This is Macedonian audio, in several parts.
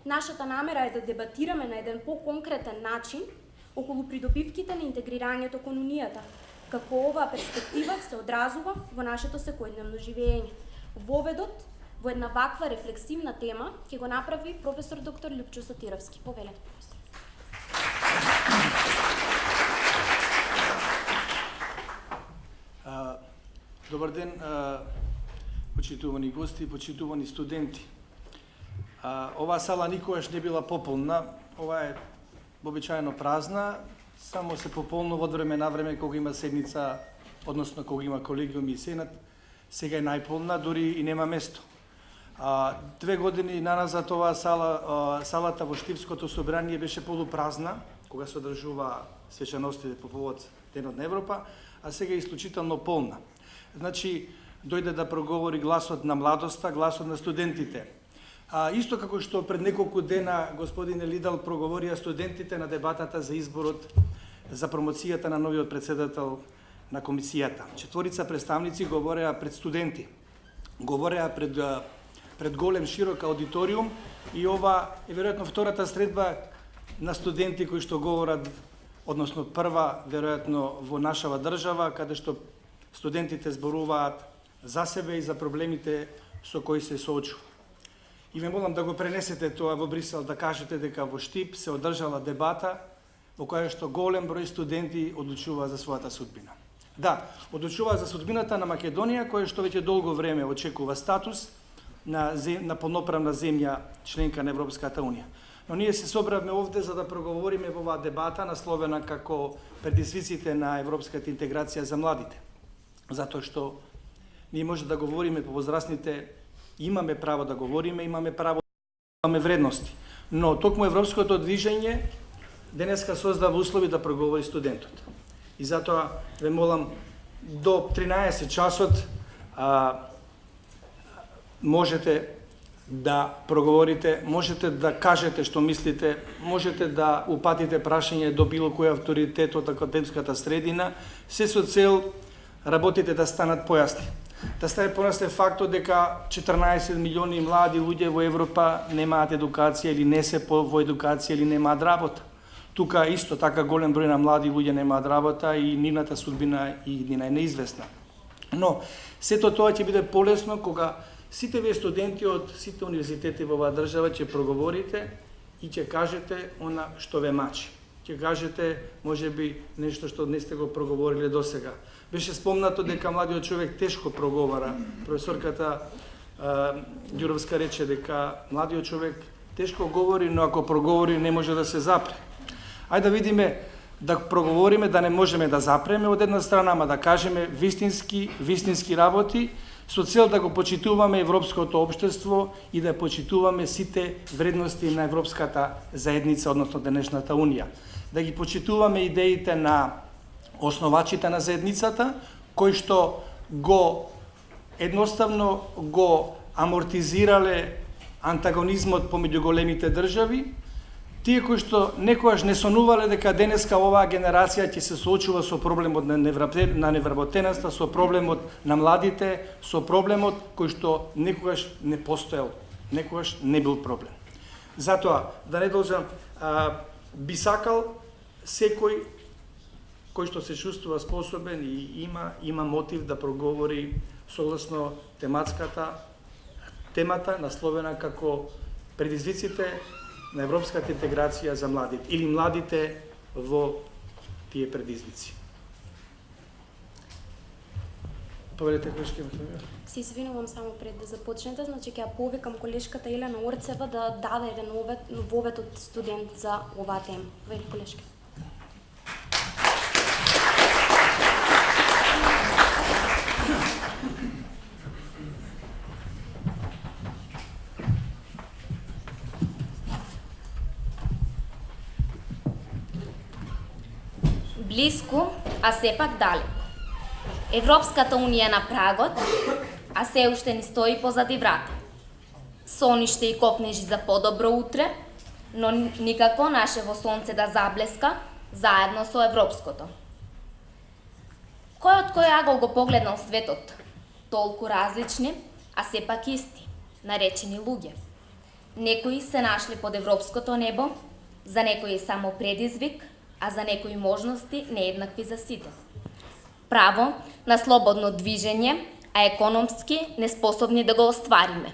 Нашата намера е да дебатираме на еден по-конкретен начин околу придобивките на интегрирањето кон Унијата, како оваа перспектива се одразува во нашето секојдневно живење. Воведот во една ваква рефлексивна тема ќе го направи професор доктор Лјупчо Сотировски. Повелете, професор. Добар ден, почитувани гости, почитувани студенти. Оваа сала никогаш не била пополна, ова е обичаено празна, само се пополнува од време на време кога има седница, односно кога има колегиум и сенат, сега е најполна, дури и нема место. 2 години наназад оваа салата во Штипското собрание беше полупразна, кога се одржува свечаностите по повод Денот на Европа, а сега е исклучително полна. Значи, дојде да проговори гласот на младоста, гласот на студентите. Исто како што пред неколку дена господин Лидал проговорија студентите на дебатата за изборот за промоцијата на новиот председател на комисијата. 4 представници говореа пред студенти, говореа пред голем широк аудиториум и ова е веројатно втората средба на студенти кои што говорат, односно прва веројатно во нашава држава, каде што студентите зборуваат за себе и за проблемите со кои се соочува. И ве молам да го пренесете тоа во Брисел, да кажете дека во Штип се одржала дебата во која што голем број студенти одлучува за својата судбина. Да, одлучува за судбината на Македонија, која што веќе долго време очекува статус на полноправна земја, членка на Европската Унија. Но ние се собравме овде за да проговориме во оваа дебата насловена како предизвиците на европската интеграција за младите. Затоа што ние може да говориме по возрастните, имаме право да говориме, имаме право да имаме вредности. Но токму европското движење денеска создава услови да проговори студентот. И затоа ве молам до 13 часот можете да проговорите, можете да кажете што мислите, можете да упатите прашање до било кој авторитет од академската средина, се со цел работите да станат појасни. Да стане појасен фактот дека 14 милиони млади луѓе во Европа немаат едукација или не се во едукација или немаат работа. Тука исто така голем број на млади луѓе немаат работа и нивната судбина и нина е неизвестна. Но сето тоа ќе биде полесно кога сите вие студенти од сите универзитети во оваа држава ќе проговорите и ќе кажете она што ве мачи. Ќе кажете можеби нешто што не сте го проговориле досега. Беше спомнато дека младиот човек тешко проговара. Професорката Ѓуровска рече дека младиот човек тешко говори, но ако проговори не може да се запре. Ајде да видиме, да проговориме, да не можеме да запреме од една страна, ама да кажеме вистински работи, со цел да го почитуваме европското општество и да почитуваме сите вредности на европската заедница, односно денешната Унија. Да ги почитуваме идеите на основачите на заедницата, кои што едноставно го амортизирале антагонизмот помеѓу големите држави, тие кои што некогаш не сонувале дека денеска оваа генерација ќе се соочува со проблемот на невработеноста, со проблемот на младите, со проблемот кој што некогаш не постоел, некогаш не бил проблем. Затоа, да не должам, би сакал секој кој што се чувствува способен и има мотив да проговори согласно темата насловена како предизвиците на европската интеграција за младите или младите во тие предизвици. Повелете, колешки. Се извинувам само пред да започнете, значи ќе ја повикам колешката Елена Орцева да даде еден вовед од студент за оваа тема. Повели, колешка. Блиску, а сепак далеко. Европската Унија на прагот, а се уште ни стои позади врата. Сониште и копнежи за подобро утре, но никако нашево сонце да заблеска заедно со европското. Кој од кој агол го погледнал светот? Толку различни, а сепак исти, наречени луѓе. Некои се нашли под европското небо, за некои само предизвик, а за некои можности нееднакви за сите. Право на слободно движење, а економски неспособни да го оствариме.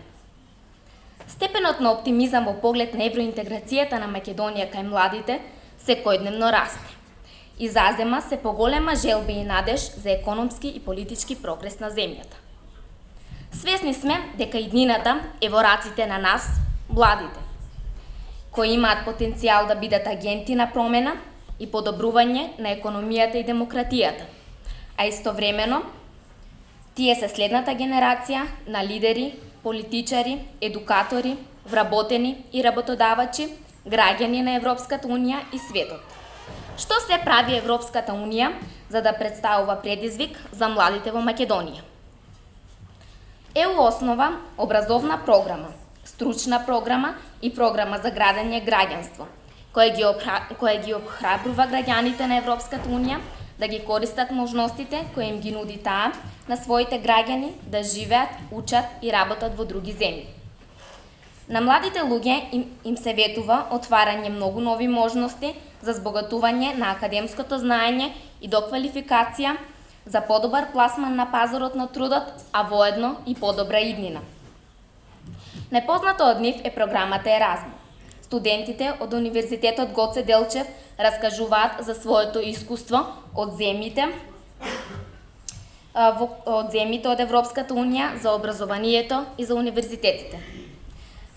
Степенот на оптимизам во поглед на евроинтеграцијата на Македонија кај младите секојдневно расте. Изазема се поголема желби и надеж за економски и политички прогрес на земјата. Свесни сме дека иднината е во раците на нас, младите, кои имаат потенцијал да бидат агенти на промена и подобрување на економијата и демократијата, а истовремено тие се следната генерација на лидери, политичари, едукатори, вработени и работодавачи, граѓани на Европската Унија и светот. Што се прави Европската Унија за да представува предизвик за младите во Македонија? ЕУ основа образовна програма, стручна програма и програма за градење граѓанство, која ги обхрабрува граѓаните на Европската Унија да ги користат можностите кои им ги нуди таа на своите граѓани да живеат, учат и работат во други земји. На младите луѓе им се ветува отварање многу нови можности за збогатување на академското знаење и доквалификација за подобар пласман на пазарот на трудот, а воедно и подобра иднина. Најпознато од нив е програмата Еразмус. Студентите од Универзитетот Гоце Делчев раскажуваат за своето искуство од земјите од Европската Унија за образованието и за универзитетите.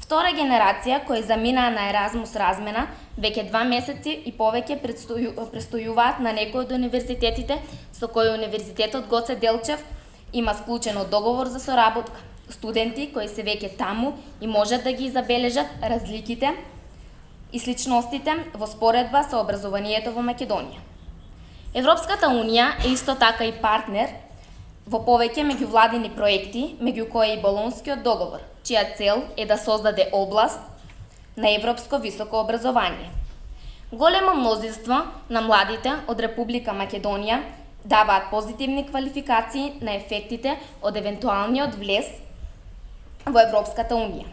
Втора генерација кои заминаа на Еразмус размена веќе 2 месеци и повеќе престојуваат на некои од универзитетите со кои Универзитетот Гоце Делчев има склучено договор за соработка. Студенти кои се веќе таму и можат да ги забележат разликите и сличностите во споредба со образованието во Македонија. Европската Унија е исто така и партнер во повеќе меѓувладини проекти, меѓу кои и Болонскиот договор, чија цел е да создаде област на европско високо образование. Големо мнозинство на младите од Република Македонија даваат позитивни квалификации на ефектите од евентуалниот влез во Европската Унија.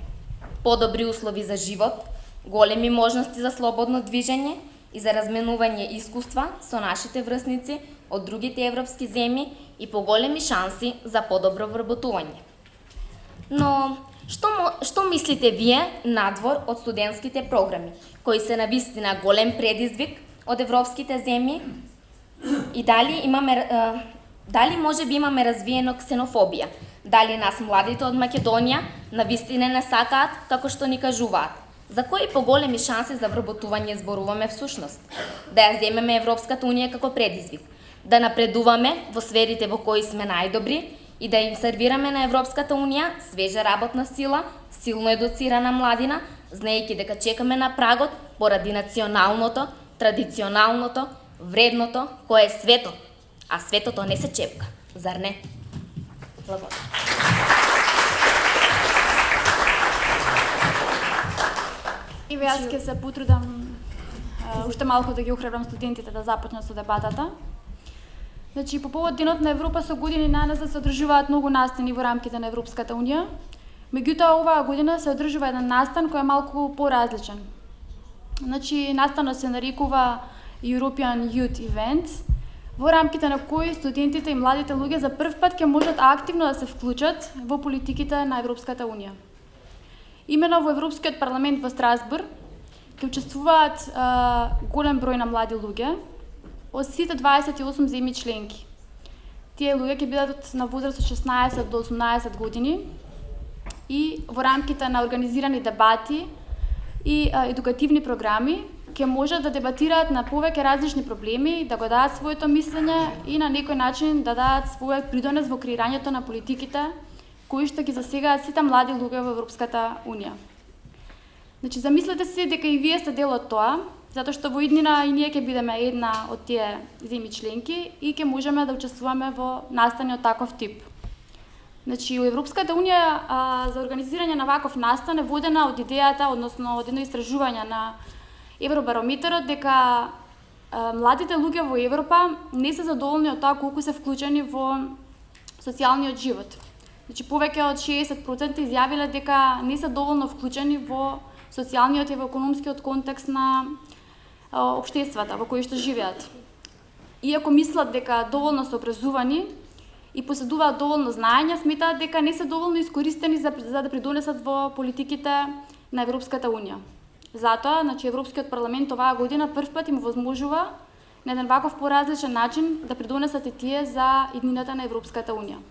Подобри услови за живот, големи можности за слободно движење и за разменување искуства со нашите врсници од другите европски земји и поголеми шанси за подобро вработување. Но што мислите вие надвор од студентските програми, кои се навистина голем предизвик од европските земји и дали може би имаме развиено ксенофобија? Дали нас младите од Македонија навистина не сакаат како што ни кажуваат? За кои поголеми шанси за вработување зборуваме всушност? Да ја земеме Европската Унија како предизвик, да напредуваме во сферите во кои сме најдобри и да им сервираме на Европската Унија свежа работна сила, силно едуцирана младина, знаејќи дека чекаме на прагот поради националното, традиционалното, вредното, кое е светот, а светото не се чепка, зар не? Благодарам. И јас ќе се потрудам уште малку да ги охрабрам студентите да започнат со дебатата. Значи, по повод Денот на Европа со години наназад се одржуваат многу настани во рамките на Европската Унија. Меѓутоа, оваа година се одржува еден настан кој е малку поразличен. Значи, настанот се нарекува European Youth Event, во рамките на кој студентите и младите луѓе за прв пат ќе можат активно да се вклучат во политиките на Европската Унија. Имено во Европскиот парламент во Страсбург ќе учествуваат голем број на млади луѓе од сите 28 земји членки. Тие луѓе ќе бидат на возраст од 16 до 18 години и во рамките на организирани дебати и едукативни програми ќе можат да дебатираат на повеќе различни проблеми, да го дадат своето мислење и на некој начин да дадат својот придонес во креирањето на политиките кои што ги засегаат сите млади луѓе во Европската Унија. Значи, замислете си дека и вие сте дел од тоа, затоа што во иднина и ние ќе бидеме една од тие земји членки и ќе можеме да учествуваме во настани од таков тип. Значи, у Европската Унија за организирање на ваков настан е водена од идејата, односно од едно истражување на Евробарометерот, дека младите луѓе во Европа не се задоволни од тоа колку се вклучени во социјалниот живот. Значи повеќе од 60% изјавиле дека не се доволно вклучени во социјалниот и во економскиот контекст на општествата во кои што живеат. Иако мислат дека доволно се образувани и поседуваат доволно знаење, сметаат дека не се доволно искористени за да придонесат во политиките на Европската Унија. Затоа, значи, Европскиот парламент оваа година првпат им возможува на еден ваков поразличен начин да придонесат и тие за иднината на Европската Унија.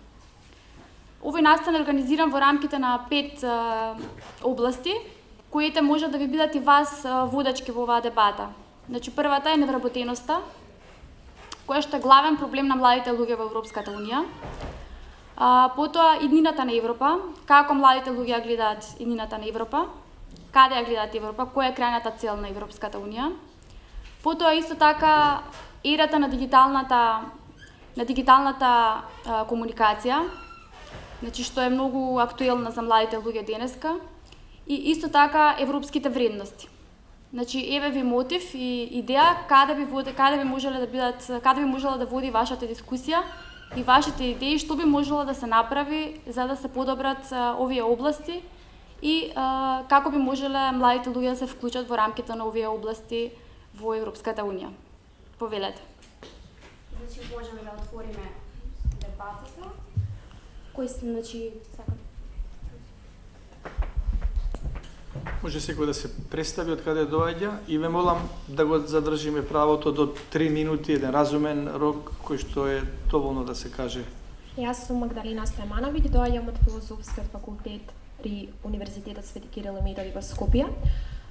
Овој настан е организиран во рамките на 5 области, коите може да ви бидат и вас водачки во оваа дебата. Значи, првата е невработеноста, која што е главен проблем на младите луѓе во Европската Унија. Потоа иднината на Европа, како младите луѓе ја гледаат иднината на Европа, каде ја гледаат Европа, која е крајната цел на Европската Унија. Потоа исто така ерата на дигиталната комуникација, значи што е многу актуелна за младите луѓе денеска, и исто така европските вредности. Значи еве ви мотив и идеја каде би можела да води вашата дискусија и вашите идеи, што би можело да се направи за да се подобрат овие области и како би можеле младите луѓе да се вклучат во рамките на овие области во Европската Унија. Повелете. Значи можеме да отвориме дебатата. Кој се, значи, сакам? Може секој да се представи од каде доаѓа и ве молам да го задржиме правото до 3 минути, еден разумен рок кој што е доволно да се каже. Јас сум Магдалина Стојмановиќ, доаѓам од Филозофскиот факултет при Универзитетот Свети Кирил и Методи во Скопје.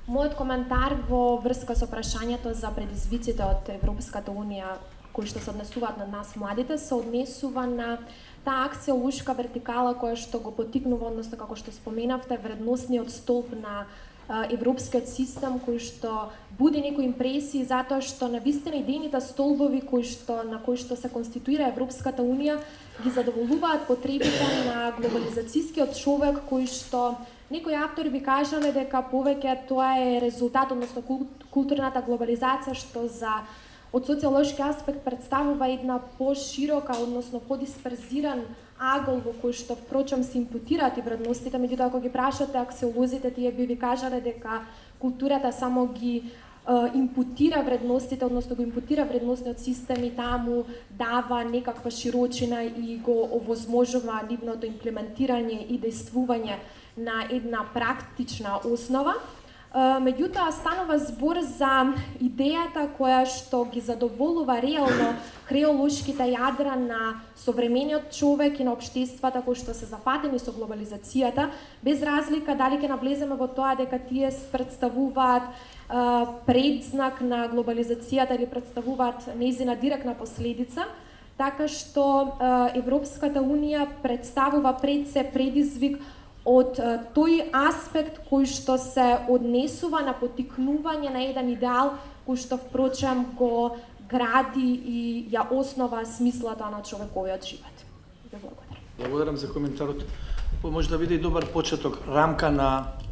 Мојот коментар во врска со прашањето за предизвиците од Европската Унија кои што се однесуваат на нас младите се однесува на таа аксиолошка вертикала која што го потикнува, односно како што споменавте, вредносниот столб на европскиот систем кој што буди некои импресии затоа што навистина идејните столбови на кои што се конституира Европската Унија ги задоволуваат потребите на глобализацијскиот човек кој што некои автори би кажале дека повеќе тоа е резултат, односно културната глобализација што од социолошки аспект представува една поширока, односно подисперзиран агол во кој што впрочем се импутираат и вредностите, меѓутоа ако ги прашате аксиолозите, тие би ви кажале дека културата само ги импутира вредностите, односно го импутира вредносниот систем и таму дава некаква широчина и го овозможува нивното имплементирање и дејствување на една практична основа. Меѓутоа станува збор за идејата која што ги задоволува реално креолошките јадра на современиот човек и на општествата кои што се зафатени со глобализацијата, без разлика дали ќе навлеземе во тоа дека тие представуваат предзнак на глобализацијата или представуваат нејзина директна последица, така што Европската Унија представува пред се предизвик од тој аспект кој што се однесува на потикнување на еден идеал кој што впрочем го гради и ја основа смислата на човековиот живот. Ви благодарам. Благодарам за коментарот. Може да биде и добар почеток, рамка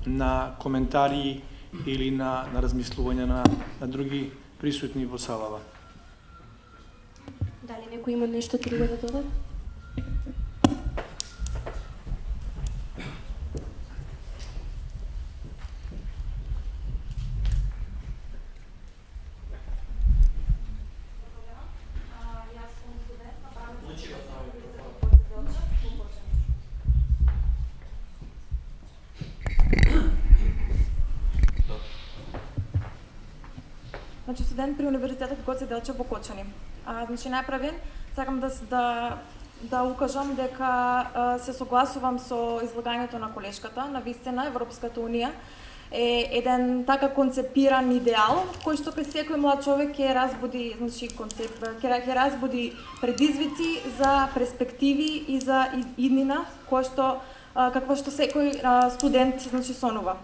на коментари или на размислување на други присутни во салава. Дали некој има нешто друго да дода? Значи студент при Универзитетот Гоце Делчев во Кочани. Значи најпрвен сакам да укажам дека се согласувам со излагањето на колешката. Навистина Европската Унија е еден така концепиран идеал кој што кај секој млад човек ќе разбуди, значи ќе разбуди предизвици за перспективи и за иднина каква што секој студент значи сонува.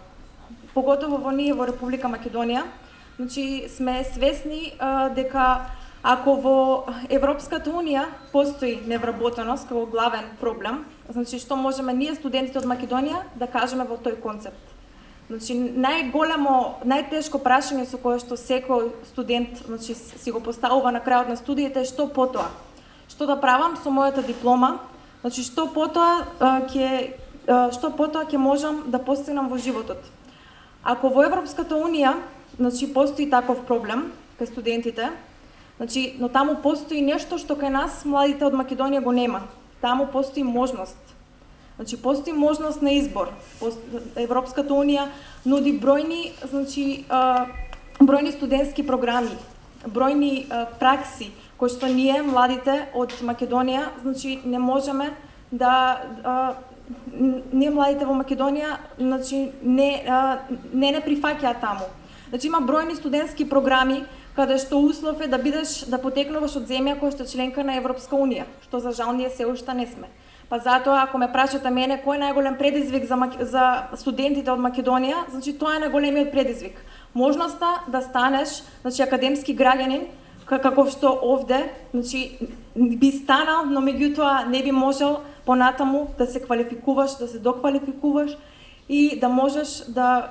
Поготово во ние во Република Македонија. Значи сме свесни дека ако во Европската Унија постои невработеност како главен проблем, значи што можеме ние студентите од Македонија да кажеме во тој концепт. Значи најтешко прашање со кое што секој студент значи си го поставува на крајот на студиите е што потоа. Што да правам со мојата диплома, Значи што потоа ќе можам да постигнам во животот. Ако во Европската унија, значи постои таков проблем кај студентите, значи но таму постои нешто што кај нас младите од Македонија го нема. Таму постои можност. Значи постои можност на избор. Европската унија нуди бројни, значи бројни студентски програми, бројни пракси кои што ние младите од Македонија, значи не можеме да ние младите во Македонија, значи не прифаќаат таму. Значи има бројни студентски програми каде што услов е да бидеш да потекнуваш од земја која што е членка на Европска унија, што за жал ние се уште не сме. Па затоа ако ме прашате мене кој е најголем предизвик за студентите од Македонија, значи тоа е најголемиот предизвик. Можноста да станеш, значи академски граѓанин, каков што овде, значи би станал, но меѓутоа не би можел понатаму да се квалификуваш, да се доквалификуваш и да можеш да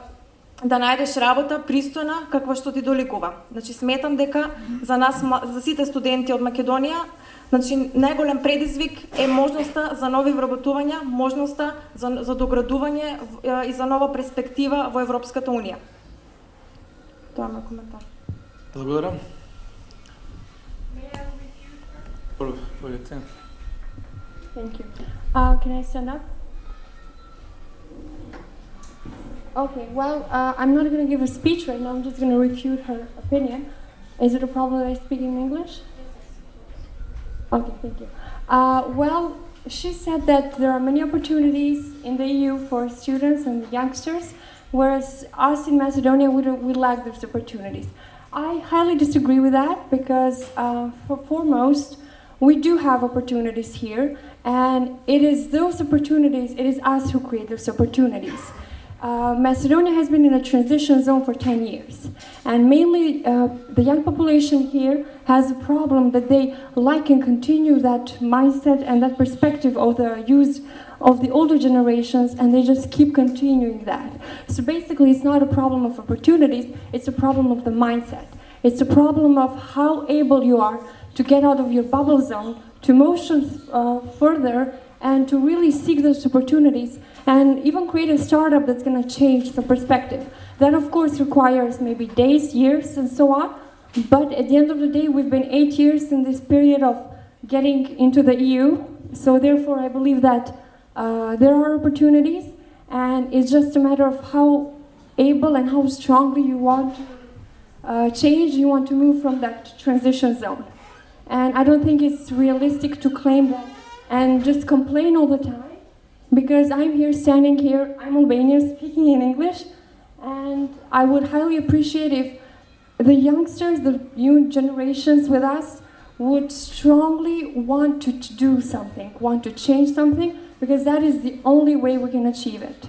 најдеш работа пристојна каква што ти доликува. Значи сметам дека за нас, за сите студенти од Македонија, значи најголем предизвик е можноста за нови вработувања, можноста за доградување и за нова перспектива во Европската унија. Тоа е мој коментар. Благодарам. Thank you. Can I stand up? Okay, well, I'm not going to give a speech right now. I'm just going to refute her opinion. Is it a problem that I speak in English? Okay, thank you. Well, she said that there are many opportunities in the EU for students and youngsters, whereas us in Macedonia, we lack those opportunities. I highly disagree with that because, foremost, we do have opportunities here, and it is those opportunities, it is us who create those opportunities. Macedonia has been in a transition zone for 10 years, and mainly the young population here has a problem that they like and continue that mindset and that perspective of the use of the older generations, and they just keep continuing that. So basically it's not a problem of opportunities, it's a problem of the mindset. It's a problem of how able you are to get out of your bubble zone, to motion further, and to really seek those opportunities and even create a startup that's going to change the perspective. That of course requires maybe days, years, and so on, but at the end of the day we've been 8 years in this period of getting into the EU, so therefore I believe that there are opportunities, and it's just a matter of how able and how strongly you want to change, you want to move from that transition zone. And I don't think it's realistic to claim that and just complain all the time, because I'm here, standing here, I'm Albanian, speaking in English, and I would highly appreciate if the youngsters, the new generations with us, would strongly want to do something, want to change something, because that is the only way we can achieve it.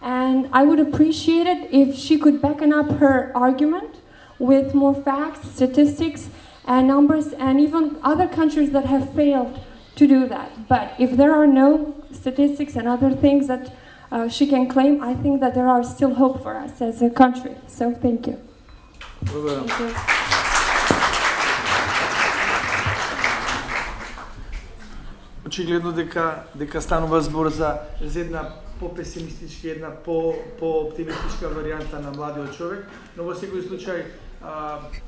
And I would appreciate it if she could backen up her argument with more facts, statistics, and numbers, and even other countries that have failed to do that. But if there are no statistics and other things that she can claim, I think that there are still hope for us as a country. So thank you. Thank you. Очигледно дека станува збор за една по-песимистичка, една по-оптимистичка варијанта на младиот човек, но во секој случај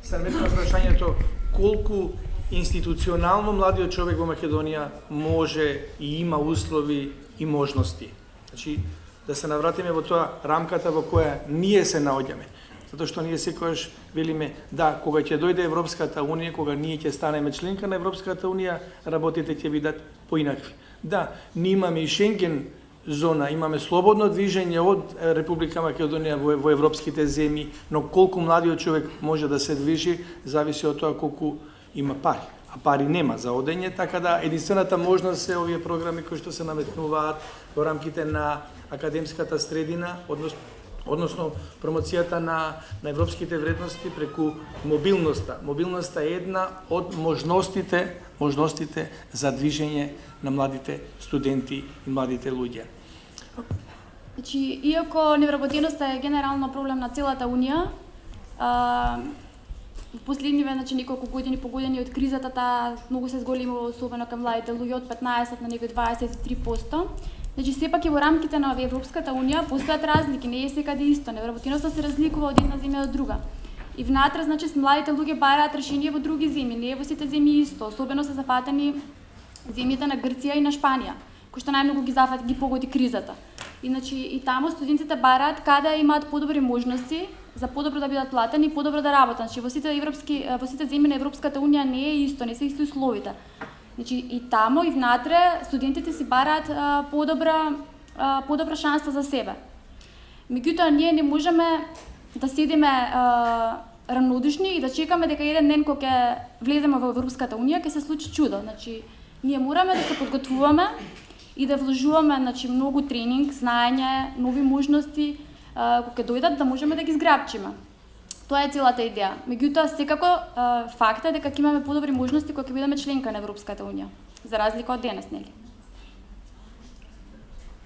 се наметнува прашањето колку институционално младиот човек во Македонија може и има услови и можности. Значи, да се навратиме во тоа рамката во која ние се наоѓаме. Затоа што ние секогаш велиме, да, кога ќе дојде Европската унија, кога ние ќе станеме членка на Европската унија, работите ќе бидат поинакви. Да, ние имаме и Шенген зона, имаме слободно движење од Република Македонија во европските земји, но колку младиот човек може да се движи, зависи од тоа колку има пари. А пари нема за одење, така да единствената можност се овие програми кои што се наметнуваат во рамките на академската средина, односно промоцијата на европските вредности преку мобилноста. Мобилноста е една од можностите за движење на младите студенти и младите луѓе. Значи, иако невработеноста е генерално проблем на целата Унија, в последниве, значи неколку години погодени од кризата, таа многу се зголемува, особено кај младите луѓе, од 15 на некои 23%. Значи сепак и во рамките на Европската унија постојат разлики, не е секаде исто, невработеноста се разликува од една земја до друга. И внатре, значи, младите луѓе бараат решение во други земји, не е во сите земји исто, особено се зафатени земјите на Грција и на Шпанија, кои што најмногу ги погоди кризата. И значи и таму студентите бараат каде имаат подобри можности за подобро да бидат платени и подобро да работат. Значи во сите земји на Европската унија не е исто, не се исти условите. Значи и таму и внатре студентите си бараат подобра шанса за себе. Меѓутоа ние не можеме да седиме равнодушни и да чекаме дека еден ден кога ќе влеземе во Европската унија ќе се случи чудо. Значи ние мораме да се подготвуваме и да вложуваме, значи, многу тренинг, знаење, нови можности, кога ќе дојдат да можеме да ги зграбчиме. Тоа е целата идеја. Меѓутоа, секако факт е дека ќе имаме подобри можности кога ќе бидеме членка на Европската унија, за разлика од денес, нели?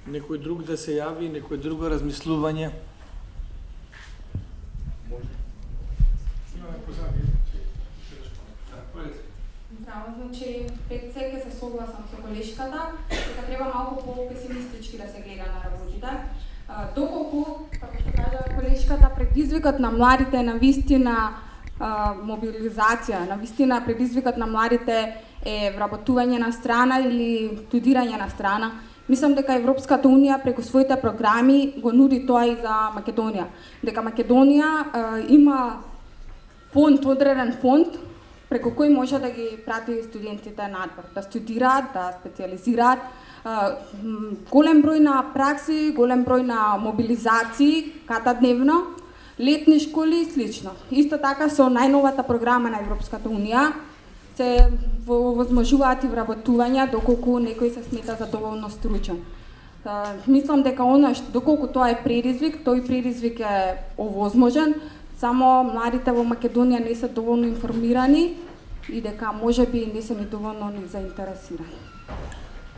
Некој друг да се јави, некој друго размислување? Да, значи, пред се ќе се согласам со колешката, дека треба малку по-песимистички да се гледа на работите. Доколку, како што кажа колешката, предизвикот на младите на вистина мобилизација, на вистина предизвикот на младите е вработување на страна или студирање на страна. Мислам дека Европската унија преку своите програми го нуди тоа и за Македонија. Дека Македонија има фонд, одреден фонд, преку кој може да ги прати студентите надвор, да студираат, да специализираат. Голем број на пракси, голем број на мобилизации, катадневно, летни школи и слично. Исто така со најновата програма на Европската унија се возможуваат и вработувања доколку некој се смета за доволно стручен. Мислам дека доколку тоа е предизвик, тој предизвик е овозможен, само младите во Македонија не се доволно информирани и дека можеби не се ни доволно ни заинтересирани.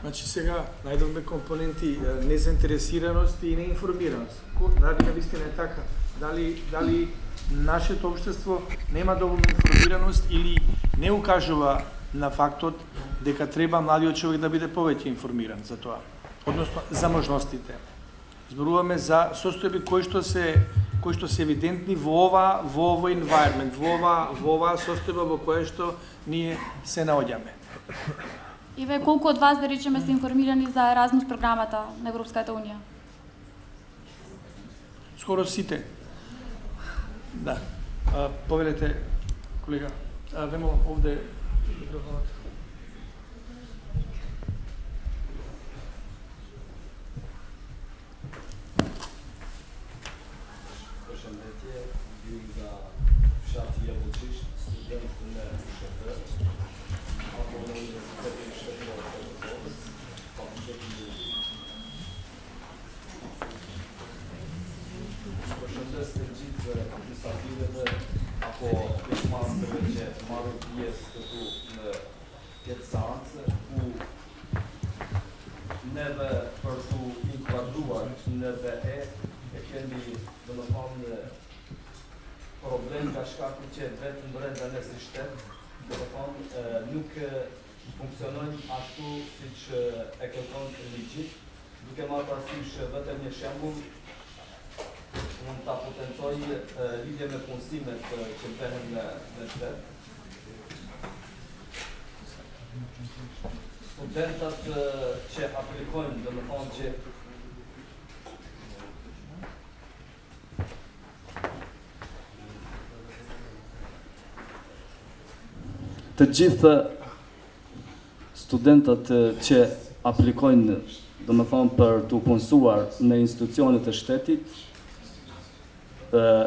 Значи сега најдовме компоненти незаинтересираност и неинформираност. Дали навистина е така? Дали нашето општество нема доволно информираност или не укажува на фактот дека треба младиот човек да биде повеќе информиран за тоа, односно за можностите. Зборуваме за состојби кои што се евидентни во овој environment, во оваа состојба во која што ние се наоѓаме. И ве колку од вас, да речеме, се информирани за Еразмус програмата на Европската унија? Скоро сите. Да. Повелете, колега. Вемо овде микрофонот. Problem ka shkaku që vetëm brenda ne si shtet, do të thonë nuk funksionojnë ashtu siç e kërkon ligji. Duke marrë parasysh vetëm një shembull, mund ta potencoj lidhje me punësimet që bëhen në shtet. Studentat që aplikojnë, do të thonë që të gjithë studentët që aplikojnë, do më thonë, për të punësuar në institucionet e shtetit,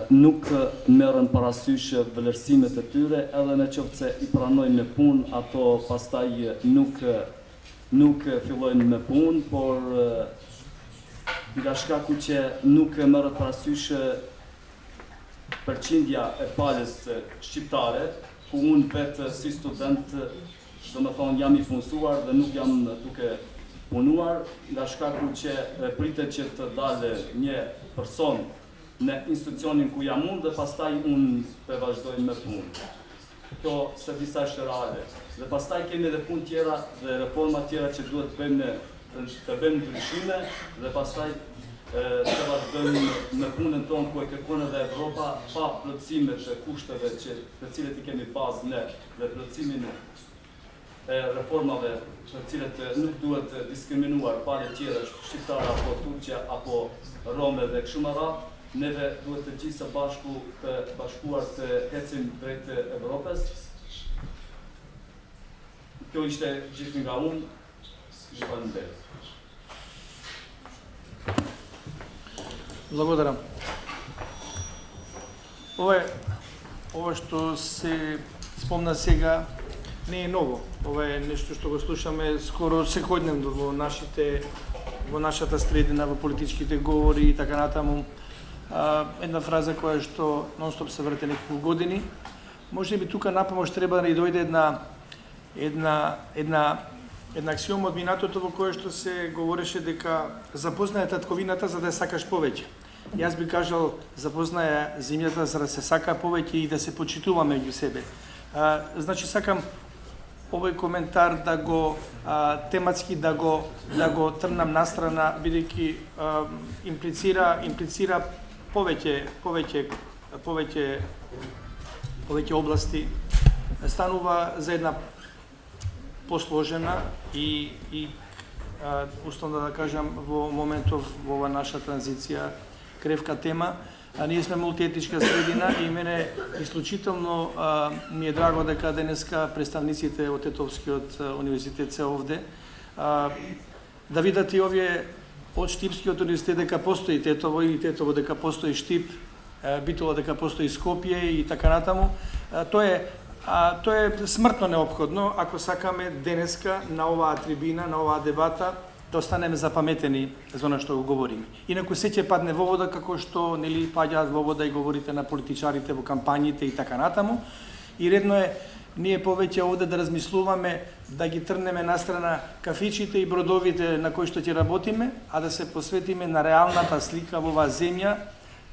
nuk merren parasysh vlerësimet e tyre, edhe në qoftë se i pranojnë me punë, ato pastaj nuk fillojnë me punë, por nga shkaku që nuk merret parasysh përqindja e palës shqiptare, ku unë vetë si student, do më thonë, jam i punësuar dhe nuk jam duke punuar, nga shkaku që pritet që të dalë një person në institucionin ku jam unë dhe pastaj unë të vazhdoj me punë. Kjo se disa është reale. Dhe pastaj kemi edhe punë tjera dhe reforma tjera që duhet të bëjmë ndryshime dhe pastaj të vazhdojmë me punën tonë ku e kërkon edhe Evropa pa plotësimet e kushteve të cilët i kemi bazë ne dhe plotësimin e reformave të cilët nuk duhet diskriminuar palë tjera shqiptara apo Turqia apo Rome dhe kështu me radhë, neve duhet të gjithë së bashku të bashkuar të ecim drejt Evropës. Kjo ishte gjithë nga unë, ju falenderoj. Благодарам. Ова што се спомна сега не е ново. Ова е нешто што го слушаме скоро секојдневно во нашата средина, во политичките говори и така натаму. Една фраза која што нон-стоп се врте неколку години. Може би тука напомош треба да ни дојде една аксиома од минатото во кое што се говореше дека запознаje татковината за да сакаш повеќе. Јас би кажал запознаje земјата за да се сака повеќе и да се почитува меѓу себе. Значи сакам овој коментар да го тематски да го трнам настрана бидејќи имплицира повеќе области. Станува за една посложена и уставно да кажам во моментов во ова наша транзиција кревка тема. Ние сме мултиетничка средина и мене исклучително ми е драго дека денеска представниците од Тетовскиот универзитет се овде да видат и овие од Штипскиот универзитет дека постои Тетово или Тетово дека постои Штип, Битола дека постои Скопје и така натаму. Тоа е смртно неопходно ако сакаме денеска на оваа трибина, на оваа дебата да останеме запаметени за она што го говориме. Инаку се ќе падне во вода како што нели паѓаат во вода и говорите на политичарите во кампањите и така натаму. И редно е ние повеќе овде да размислуваме, да ги трнеме настрана кафичите и бродовите на кои што ќе работиме, а да се посветиме на реалната слика во оваа земја,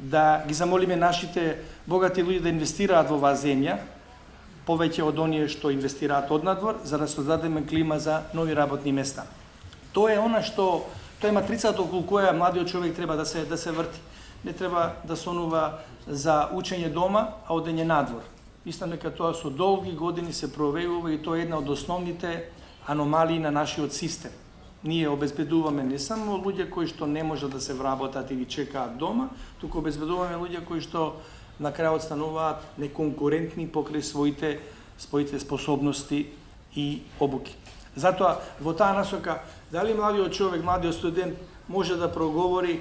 да ги замолиме нашите богати луѓе да инвестираат во оваа земја, повеќе од оние што инвестираат однадвор, за да создадеме клима за нови работни места. Тоа е она што тоа е матрицата околу која младиот човек треба да се врти. Не треба да сонува за учење дома, а одење надвор. Мислам дека тоа со долги години се провеува и тоа е една од основните аномалии на нашиот систем. Ние обезбедуваме не само луѓе кои што не можат да се вработат или чекаат дома, туку обезбедуваме луѓе кои што на крајот стануваат неконкурентни покрај своите способности и обуки. Затоа во таа насока дали младиот човек, младиот студент може да проговори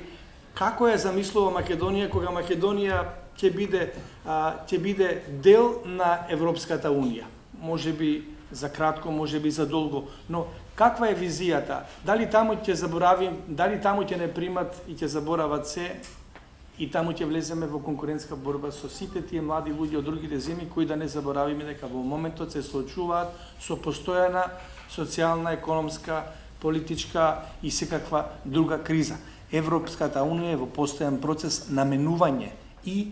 како ја замислува Македонија кога Македонија ќе биде дел на Европската унија. Можеби за кратко, можеби за долго, но каква е визијата? Дали таму ќе заборавим, дали таму ќе не примат и ќе заборават се и таму ќе влеземе во конкурентска борба со сите тие млади луѓе од другите земји кои да не заборавиме дека во моментот се соочуваат со постојана социјална, економска, политичка и секаква друга криза. Европската унија е во постојан процес на менување и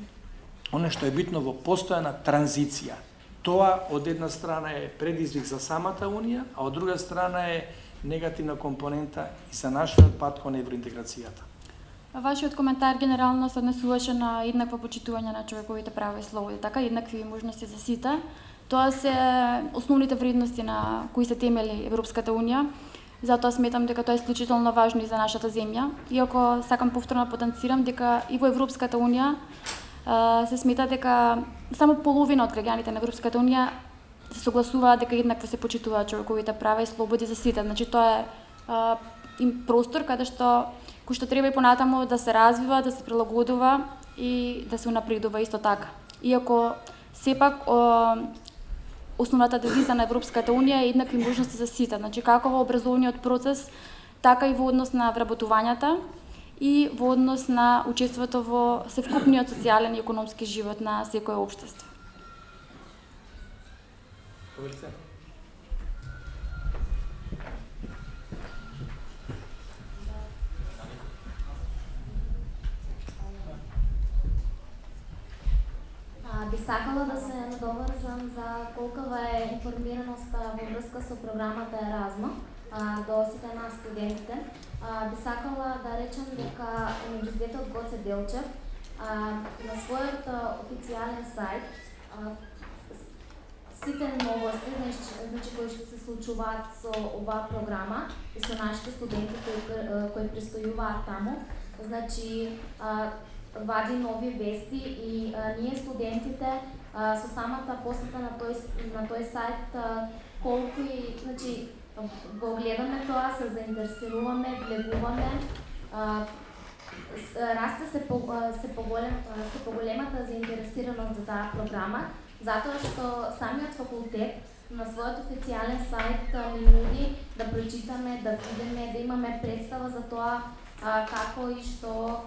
оно што е битно во постојана транзиција. Тоа од една страна е предизвик за самата унија, а од друга страна е негативна компонента и за нашиот пат кон евроинтеграцијата. Вашиот коментар генерално се однесуваше на еднакво почитување на човековите права и слободи, така еднакви можности за сите. Тоа се основните вредности на кои се темели Европската унија. Затоа сметам дека тоа е исклучително важно и за нашата земја. Иако сакам повторно потенцирам дека и во Европската унија се смета дека само половина од граѓаните на Европската унија се согласуваат дека еднакво се почитуваат човековите права и слободи за сите. Значи тоа е простор каде кој што треба и понатаму да се развива, да се прилагодува и да се унапредува исто така. Иако сепак основната девиза на Европската унија е еднакви можности за сите. Значи како во образовниот процес, така и во однос на вработувањата и во однос на учеството во севкупниот социјален и економски живот на секое општество. Би сакала да се надоврзам за колкава е информираноста во врска со програмата Еразма до сите нас студентите. Би сакала да речем дека Универзитетот Гоце Делчев на својот официјален сајт сите новости, значи кои што се случуваат со оваа програма и со нашите студенти кои престојуваат таму, значи вади нови вести и ние студентите со самата посета на тој сајт колку и значи го гледаме тоа, се заинтересируваме, влегуваме, расте се поголемата заинтересираност за таа програма, затоа што самиот факултет на својот официјален сајт ни нуди да прочитаме, да видиме, да имаме представа за тоа како и што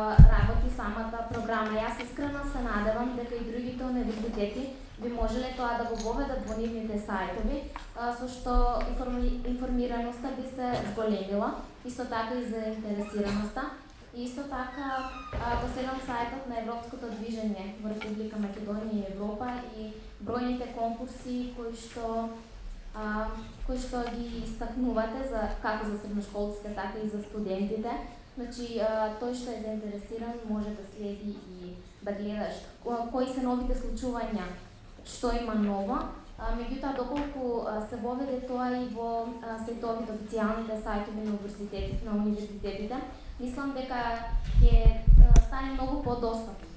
работи самата програма. Јас искрено се надевам дека и другите универзитети би можеле тоа да го воведат во нивните сајтови, со што информираноста би се зголемила, исто така и заинтересираноста. И исто така го следам сајтот на Европското движење во Република Македонија и Европа и бројните конкурси кои што ги истакнувате за како за средношколците, така и за студентите. Значи, тој што е заинтересиран може да следи и да гледа кои се новите случувања, што има ново. Меѓутоа, доколку се воведе тоа и во сајтовите, официјалните сајтови на универзитетите, мислам дека ќе стане многу подостапно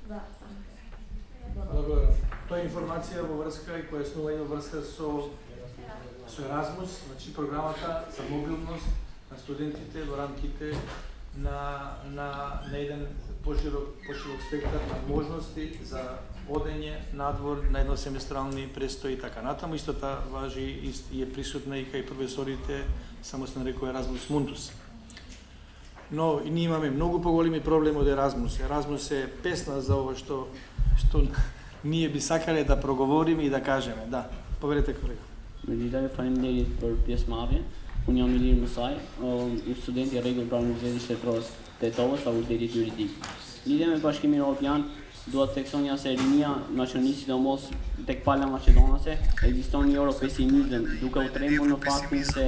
за самите. Благодарам. Тоа е информација во врска и појаснување во врска со Еразмус, значи програмата за мобилност на студентите во рамките на еден поширок спектар на можности за одење надвор на едносеместрални престои и така натаму. Исто таа важи и е присутна и кај професорите, само се нарекува Еразмус Мундус. Но и ние имаме многу поголеми проблеми од Еразмус. Еразмус е песна за ова што ние би сакале да проговориме и да кажеме. Да, поверете колега. Meditare faleminderit për pjesëmarrjen. Unë jam Ilir Musaj, student i rregull pranë Universitetit Shtetëror Tetovës, Fakulteti Juridik. Lidhje me Bashkimin Evropian, dua të theksonja se rinia nacionalistë, sidomos tek pala maqedonase, ekziston një europesimizëm, duke u trembur në faktin se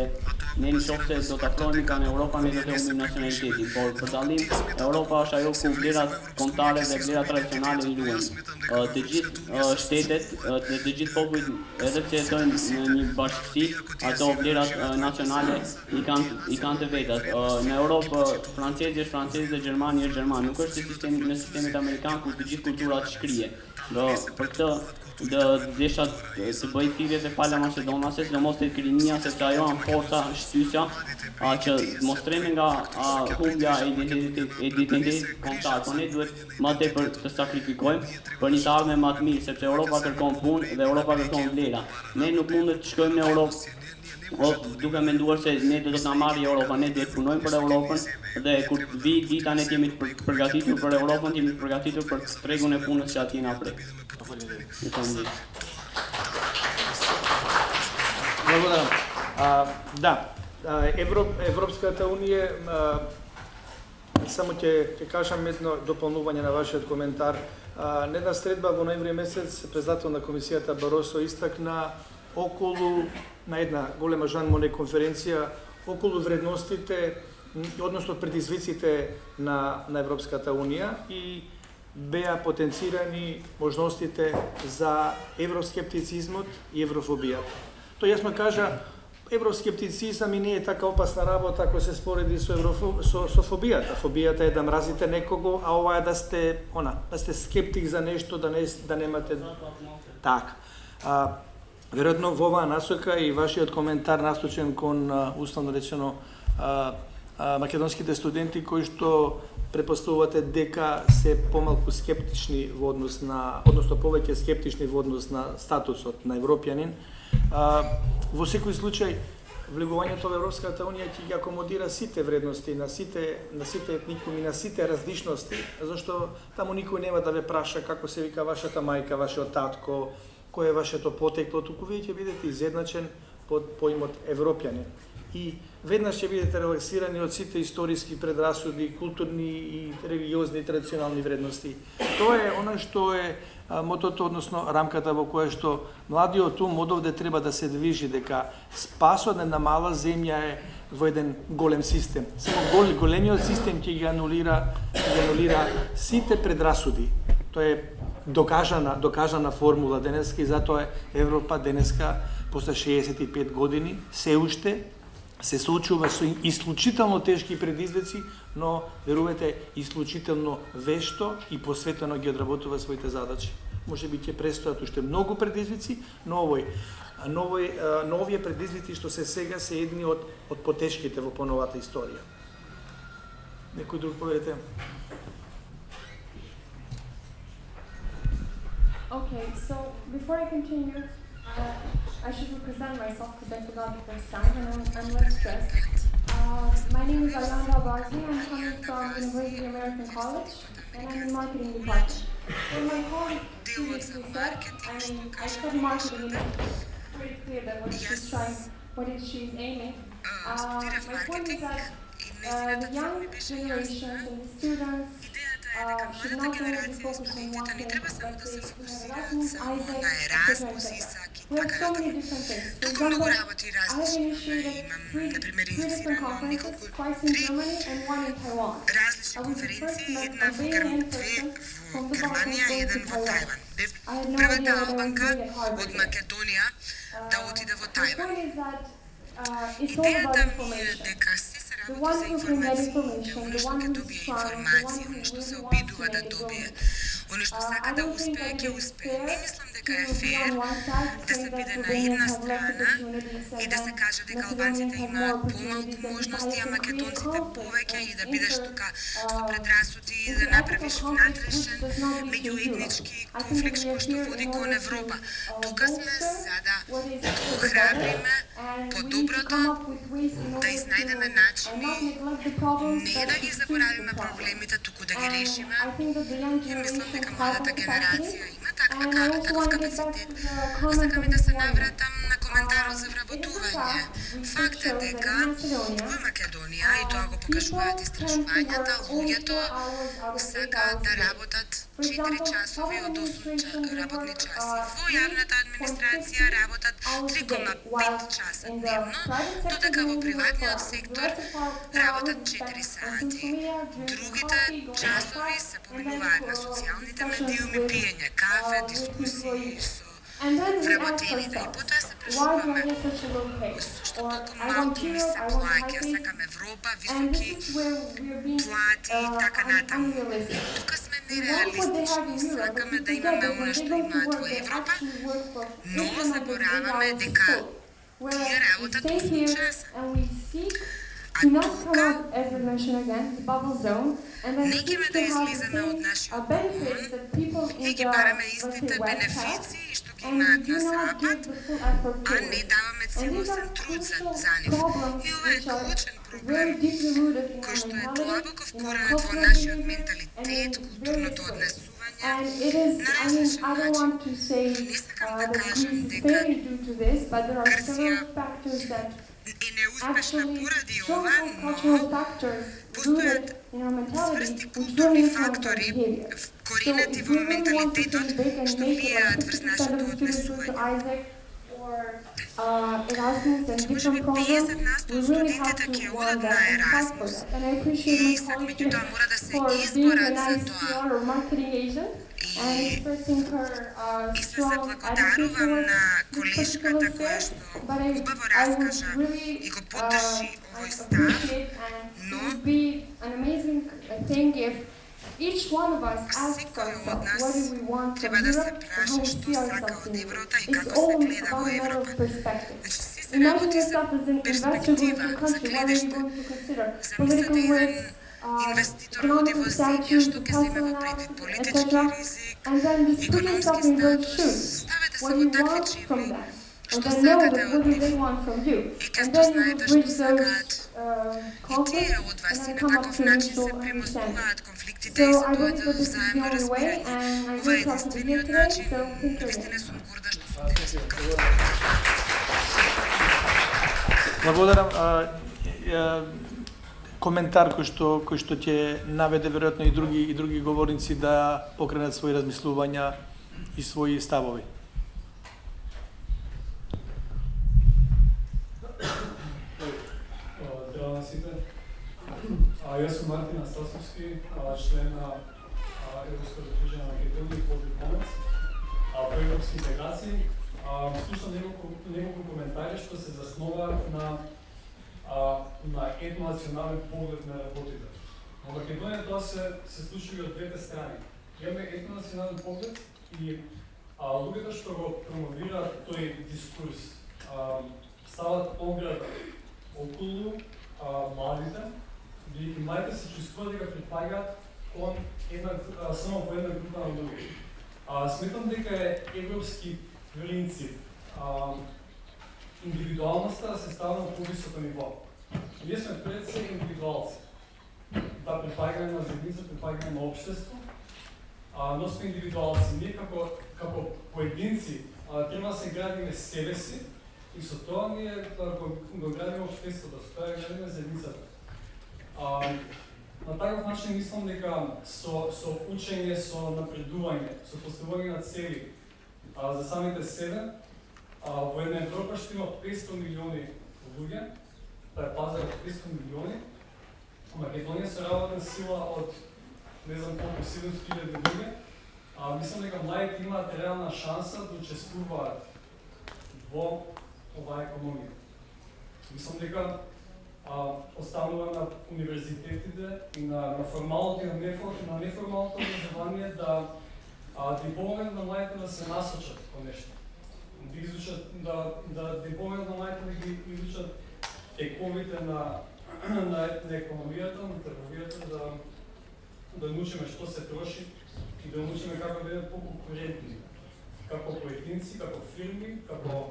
ne nëse do të afrohemi kanë Europa, ne do të humbim nacionalitetin, por për dallim Europa është ajo ku vlerat kombëtare dhe vlerat tradicionale i ruhen. Të gjithë shtetet, të gjithë popujt, edhe pse jetojnë në një bashkësi, ato vlerat nacionale i kanë të vetat. Në Europë francezi është francez dhe gjermani është gjerman, nuk është në sistemet amerikan ku të gjithë kulturat shkrije. Për këtë desha të bëj thirrje te pala maqedonase, sidomos te rinia, sepse ajo janë forca shtysja që mostrime nga humbja e identitetit kombëtar. Po ne duhet më tepër të sakrifikojmë për një të ardhme më të mirë, sepse Europa kërkon punë dhe Europa kërkon vlera. Ne nuk mund të shkojmë në Europë duke menduar se ne do të na marrë Europa, ne duhet punojmë për Europën dhe kur vi dita ne jemi të përgatitur për Europën, jemi të përgatitur për tregun e punës që atje na pret. Благодарам. Да, Европската унија, само ќе кажам едно дополнување на вашиот коментар. На една средба во ноември месец председател на комисијата Баросо истакна на една голема Жан Моне конференција околу вредностите, односно предизвиците на Европската унија и беа потенцирани можностите за евроскептицизмот и еврофобијата. Тој јасно кажа, евроскептицизам и не е така опасна работа ако се спореди со фобијата. Фобијата е да мразите некого, а ова е да сте скептик за нешто, да немате така. Веројатно во оваа насока и вашиот коментар насочен кон условно речено македонските студенти кои што препоставувате дека се помалку скептични во однос на, односно повеќе скептични во однос на статусот на европјанин. Во секој случај, влегувањето во Европската унија ќе ги акомодира сите вредности на сите етникуми, на сите различности, зашто таму никој нема да ве праша како се вика вашата мајка, вашиот татко, кој е вашето потекло, туку вие ќе бидете изедначен под поимот европјанин. и веднаш ќе бидете релаксирани од сите историски предрасуди, културни и религиозни и традиционални вредности. Тоа е оно што е мотото, односно рамката во која што младиот ум одовде треба да се движи, дека спасот на една мала земја е во еден голем систем. Само големиот систем ќе ги анулира сите предрасуди. Тоа е докажана формула денеска и затоа Европа денеска после 65 години се уште се соочува со исклучително тешки предизвици, но верувате исклучително вешто и посветено ги одработува своите задачи. Може би ќе престојат уште многу предизвици, но овие предизвици што се сега се едни од потешките во поновата историја. Некој друг поверете? Okay, so before I continue, I should represent myself because I forgot the first time, and I'm less stressed. My name is Alana Barzi. I'm coming from University American College, and I'm in marketing department. So my colleague previously said, I study marketing, and it's pretty clear that what she's aiming. My point is that the young generations and the students should not only be focused on one thing, but they Erasmus, Isaac, etc. We have so many different things. For example, I have initiated three different conferences, twice in Germany and one in Taiwan. I was the first Albanian person from the Balkans going to Taiwan. I had no idea what I was doing at Harvard. The point is that it's all about information. The one who can get information, the one who's strong, the one who really wants to make it go. I don't think that it is fair to be on one side saying that Albanians have less opportunities and then Macedonians have more opportunities and Italians have real conflict and ethical conflict which does not lead to Europe. I think that we are here in order to bolster what is good and we need to come up with ways in order to not neglect the problems but to seize the problems. I think that the young generation have the capacity. And I also want to get back to the comment of this morning. Факт е дека во Македонија, и тоа го покажуваат истражувањата, луѓето сакаат да работат 4 часови од 8 работни часи. Во јавната администрација работат 3,5 часа дневно, додека во приватниот сектор работат 4 сати. Другите часови се поминуваат на социјалните медиуми, пиење кафе, дискусии со вработените. И потоа се прашуваме зашто толку малку ми се плаќа, сакам Европа, високи плати и така натаму. Тука сме нереалистични, сакаме да имаме оно што имаат во Европа, но забораваме дека тие работат 8 часа. А тука не ќе да излизаме од нашиот бум, не ги бараме истите бенефиции што ги имаат на Запад, а не даваме целосен труд за нив. И ова е клучен проблем, кој што е длабоко вкоренет во нашиот менталитет, културното однесување на различен начин. Не сакам да кажам дека Грција е неуспешна поради ова, но постојат цврсти културни фактори коренети во менталитетот што влијаат врз нашето однесување. Може би 50% од студентите ќе одат на Еразмус и меѓутоа мора да се изборат за тоа. И се заблагодарувам на колешката која што убаво раскажа и го поддржи овој став, но секој од нас треба да се праша што сака од Европа и како се гледа во Европа. Значи, се работи за перспектива, за гледиште. Замислете еден инвеститор оди во земја што ќе земе во предвид политички ризик, економски статус. Ставете се во такви чивли, што сакате од нив и ќе знаете што сакаат и тие од вас и на таков начин се премостуваат конфликтите и се доаѓа до взаемно разбирање. Ова е единствениот начин, навистина сум горда што сум денес тука. Благодарам. Коментар кој што ќе наведе веројатно и други говорници да покренат своји размислувања и своји ставови. Здраво на сите. Јас сум Мартин Астасовски, член на Европското движење на Македонија и поддипломец по европски интеграции. Слушам неколку коментари што се заснова на етнонационален поглед на работите. Во Македонија тоа се случува и од двете страни. Имаме етнонационален поглед и луѓето што го промовираат тој дискурс стават ограда околу младите, бидејќи младите се чувствуваат дека припаѓаат кон само по една група на луѓе. Сметам дека е европски принцип индивидуалноста да се става на повисоко ниво. Ние сме пред се индивидуалци. Да припаѓаме на заедница, припаѓаме на општество, но сме индивидуалци. Ние како поединци треба да се градиме себе си и со тоа ние го градиме општеството, со тоа градиме заедницата. На таков начин мислам дека со учење, со напредување, со поставување на цели за самите себе, во една Европа што има 500 милиони луѓе, тоа е пазар од 500 милиони, Македонија се работна сила од не знам колку 700.000 луѓе, мислам дека младите имаат реална шанса да учествуваат во оваа економија. Мислам дека останува на универзитетите и на формалното и на неформалното образование да им помогнат на младите да се насочат кон нешто. Да изучат, да им помогнат на младите да ги изучат тековите на економијата, на трговијата, да научиме што се троши и да научиме како да бидеме поконкурентни, како поединци, како фирми, како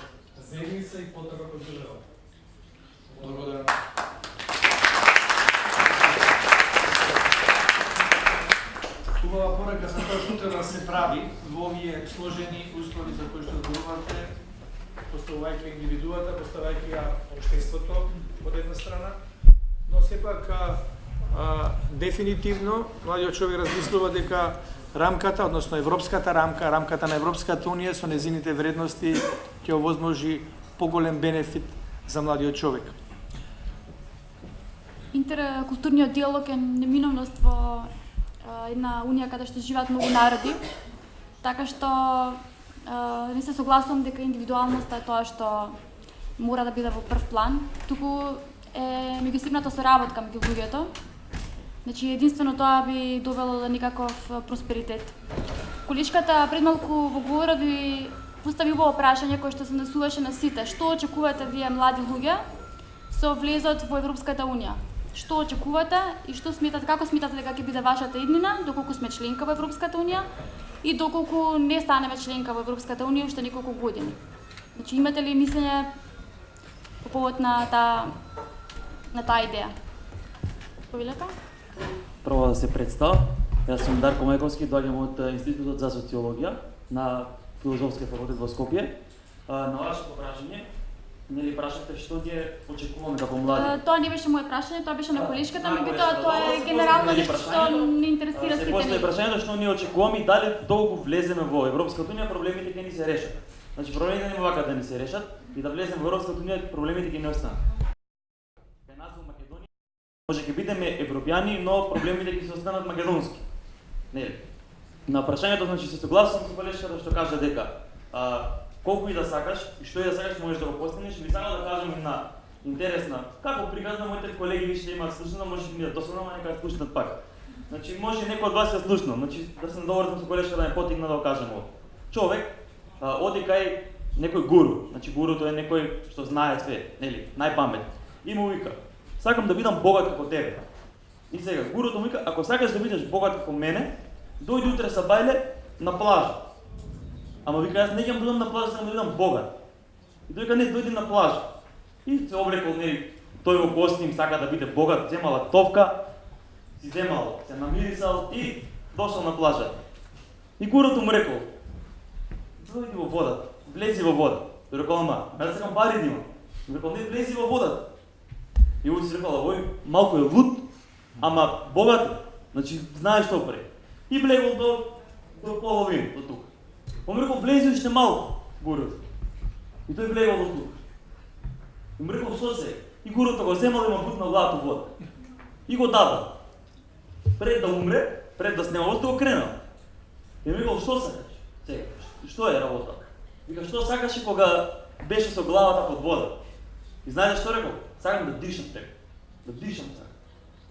заедница и потоа како држава. Благодарам. Убава порака за тоа што треба да се прави во овие сложени услови за кои што зборувате, поставувајќи индивидуата, поставувајќи ја општеството од една страна, но сепак дефинитивно младиот човек размислува дека рамката, односно европската рамка, рамката на Европската унија со незините вредности ќе овозможи поголем бенефит за младиот човек. Интеркултурниот диалог е неминовност во една унија каде што живеат многу народи, така што не се согласувам дека индивидуалноста е тоа што мора да биде во прв план, туку е меѓусебната соработка меѓу луѓето. Значи единствено тоа би довело до никаков просперитет. Колешката пред малку во говорот ви постави убаво прашање кое што се насуваше на сите. Што очекувате вие млади луѓе со влезот во Европската унија? Што очекувате и што сметате, како сметате дека ќе биде вашата иднина доколку сме членка во Европската унија и доколку не станеме членка во Европската унија уште неколку години? Значи имате ли мислење по повод на таа идеја? Повелете? Прво да се представам, јас сум Дарко Мајковски, доаѓам од Институтот за социологија на Филозофскиот факултет во Скопје. На вашето прашање, нели прашате што ги очекуваме како млади? Тоа не беше моје прашање, тоа беше на колешката, меѓутоа тоа е генерално нешто што не интересира сите. Се постави прашањето што ние очекуваме и дали долго влеземе во Европската унија, проблемите ќе ни се решат. Значи проблемите нема вака да ни се решат и да влеземе во Европската унија, проблемите ќе не останат. Кај нас во Македонија може ќе бидеме европјани, но проблемите ќе се останат македонски. Нели? На прашањето, значи се согласувам со колешката што кажа дека колку и да сакаш и што и да сакаш можеш да го постигнеш, би сакал да кажам и на интересна, како приказ на моите колеги више имаат слушано, може би да досадно, ама нека слушнат пак. Значи може некој од вас е слушно, значи да се надоврзам со колешката да ме потигна да го кажам ово. Човек оди кај некој гуру, значи гуруто е некој што знае све, нели, најпамет. И му вика: "Сакам да бидам богат како тебе." И сега гуруто му вика: "Ако сакаш да бидеш богат како мене, дојди утре са бајле на плажа." Ама вика: "Јас не ќе бидам на плажа, сакам да бидам богат." И тој вика: "Не, дојди на плажа." И се облекол, нели, тој во костим, сака да биде богат, земала товка, си земал, се намирисал и дошол на плажа. И гуруто му рекол: "Дојди во водата, влези во вода." Тој рекол: "Ама, јас сакам пари да имам." Ми рекол, не влези во водата. И овој си рекол, овој малку е луд, ама богат, значи знаеш што прави. И влегол до половина, до тука. Он ми рекол, влези уште малку, гурот. И тој влегол до тука. И ми рекол, што се? И гурото го земал и му бутна главата во вода. И го дада. Пред да умре, пред да снема водата, го кренал. И ми рекол, што сакаш? Сега, што е работа? Вика, што сакаш кога беше со главата под вода? И знаете што рекол? Сакам да дишам прeko. Да дишам сакам.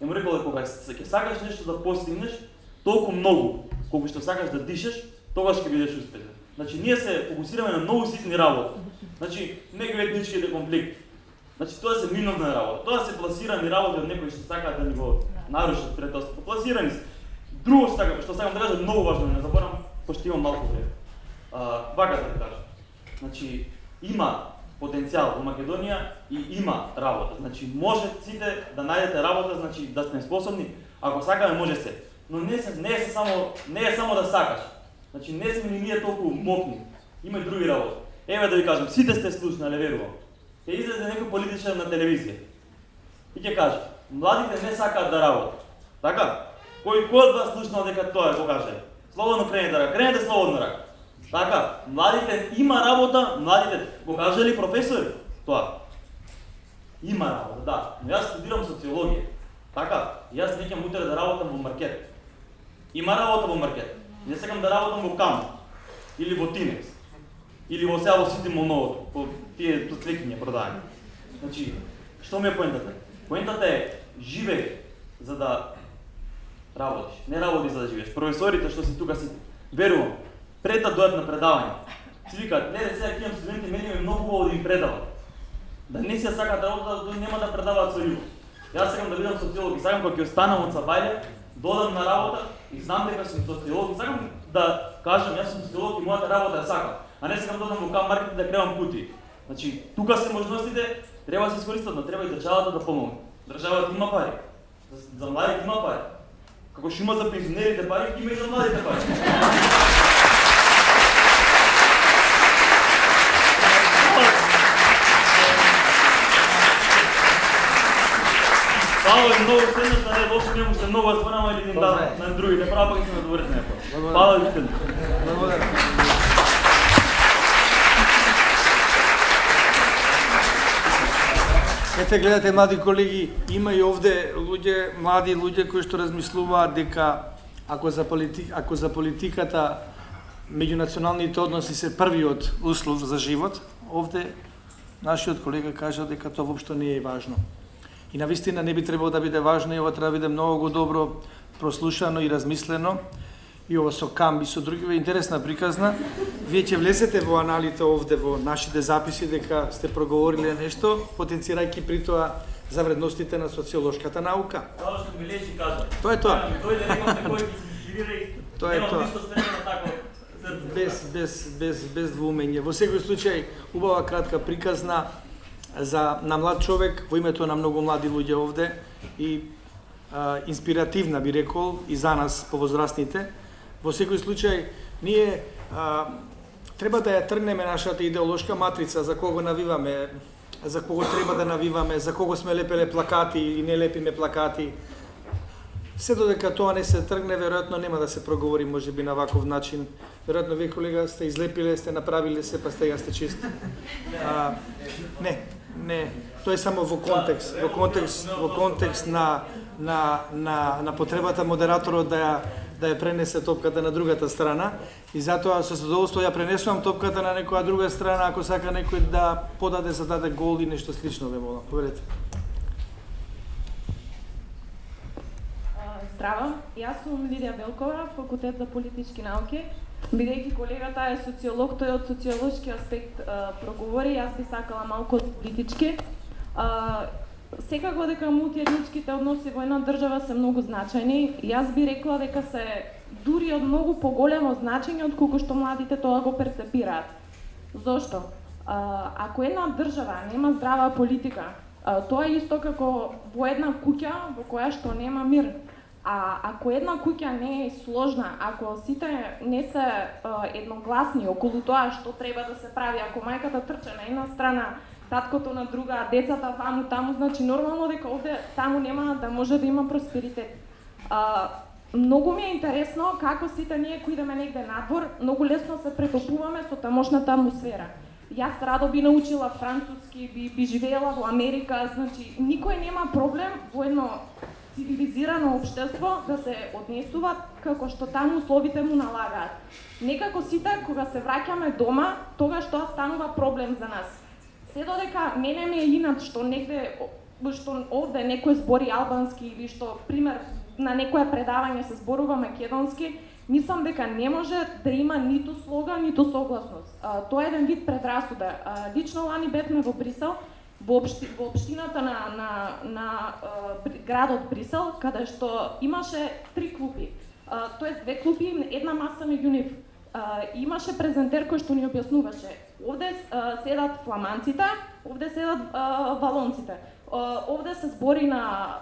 И му рекол, кога ќе сакаш нешто да постигнеш, толку многу, колку што сакаш да дишаш, тогаш ќе бидеш успешен. Значи, ние се фокусираме на многу ситни работи. Значи, меѓуетничките конфликти. Значи, тоа се миновна работа. Тоа се пласирани работи од некои што сакаат да ни го нарушат пред тоа. Пласирани се. Друго што сакам да кажам, многу важно, не заборам, пошто имам малку време. Вака да кажам. Значи, има потенцијал во Македонија и има работа. Значи, може сите да најдете работа, значи да сте способни, ако сакаме може се. Но не е само да сакаш. Значи, не сме ни ние толку мокни. Има и други работи. Еве да ви кажам, сите сте слушнале, верувам. Ќе излезе некој политичар на телевизија и ќе каже, младите не сакаат да работат. Така? Кој од вас слушнал дека тоа го каже? Слободно кренете рака, кренете слободно рака. Така, младите има работа, младите го кажали професори тоа. Има работа, да. Но јас студирам социологија. Така, јас не ќе утре да работам во маркет. Има работа во маркет. Не сакам да работам во Кам или во Тинекс. Или во сега во Сити Молновото, по тие цвекиња продајани. Значи, што ми е поентата? Поентата е живеј за да работиш, не работи за да живееш. Професорите што се тука сите, верувам, пред да дојдат на предавање, си викаат, леле, сега ќе имам студенти, мене е многу убаво да им предават. Да не се сакаат работа, да нема да предаваат со љубов. Јас сакам да бидам социолог и сакам кога ќе останам од Сабајле, додам на работа и знам дека сум социолог и сакам да кажам, јас сум социолог и мојата работа ја сакам. А не сакам да одам во Кам маркет да кревам кутии. Значи, тука се можностите, треба да се искористат, но треба и државата да помогне. Државата има пари. За младите има пари. Како што има за пензионерите пари, има и за младите пари. Павло е многу следно, да не лошо, нему ще многу отвораме или ни да на другите права, пак и сме добрите некој. Павло ви следно. Благодарам. Ете, гледате, млади колеги, има и овде луѓе, млади луѓе кои што размислуваат дека ако за политиката меѓунационалните односи се првиот услов за живот, овде нашиот колега кажа дека тоа воопшто не е важно. И навистина не би требало да биде важно и ова треба да биде многу добро прослушано и размислено. И ова со Кам и со другиве интересна приказна. Вие ќе влезете во аналите овде во нашите записи дека сте проговориле нешто, потенцирајќи при тоа за вредностите на социолошката наука. Тоа што ми лежи кажа. Тоа е тоа. Дојде некој кој ќе се инспирира и тоа е тоа. ништо спремено тако. Без двумење. Во секој случај убава кратка приказна на млад човек во името на многу млади луѓе овде и инспиративна би рекол и за нас повозрастните. Во секој случај ние треба да ја тргнеме нашата идеолошка матрица за кого навиваме, за кого треба да навиваме, за кого сме лепеле плакати или не лепиме плакати. Се додека тоа не се тргне, веројатно нема да се проговори можеби на ваков начин. Веројатно вие колега сте излепиле, сте направиле се, па сте сте чисти. Не, тоа е само во контекст на потребата модераторот да ја пренесе топката на другата страна и затоа со задоволство ја пренесувам топката на некоја друга страна ако сака некој да подаде зададе гол и нешто слично, ве молам. Повелете. Здраво, јас сум Лидија Белкова, факултет за политички науки. Бидејќи колегата е социолог, тој од социолошки аспект проговори, јас би сакала малку од политички. Секако дека мултиетничките односи во една држава се многу значајни. Јас би рекла дека се дури од многу поголемо значење од колку што младите тоа го перцепираат. Зошто? Ако една држава нема здрава политика, тоа е исто како во една куќа во која што нема мир. А ако една куќа не е сложна, ако сите не се едногласни околу тоа што треба да се прави, ако мајката трче на една страна таткото на друга, а децата таму, значи нормално дека овде таму нема да може да има просперитет. Многу ми е интересно како сите ние кои идеме негде надвор, многу лесно се претопуваме со тамошната атмосфера. Јас радо би научила француски, би живеела во Америка, значи никој нема проблем во едно цивилизирано општество да се однесуваат како што таму условите му налагаат. Некако сите кога се враќаме дома, тогаш тоа станува проблем за нас. Се додека мене ми е инат што негде што овде некој збори албански или што пример на некое предавање се зборува македонски, мислам дека не може да има ниту слога, ниту согласност. Тоа е еден вид предрасуда. Лично лани бевме во Брисел, во општината на градот Брисел, каде што имаше 3 клупи. Тоест 2 клупи и една маса меѓу нив. Имаше презентер кој што ни објаснуваше. Овде седат фламанците, овде седат валонците. Овде се збори на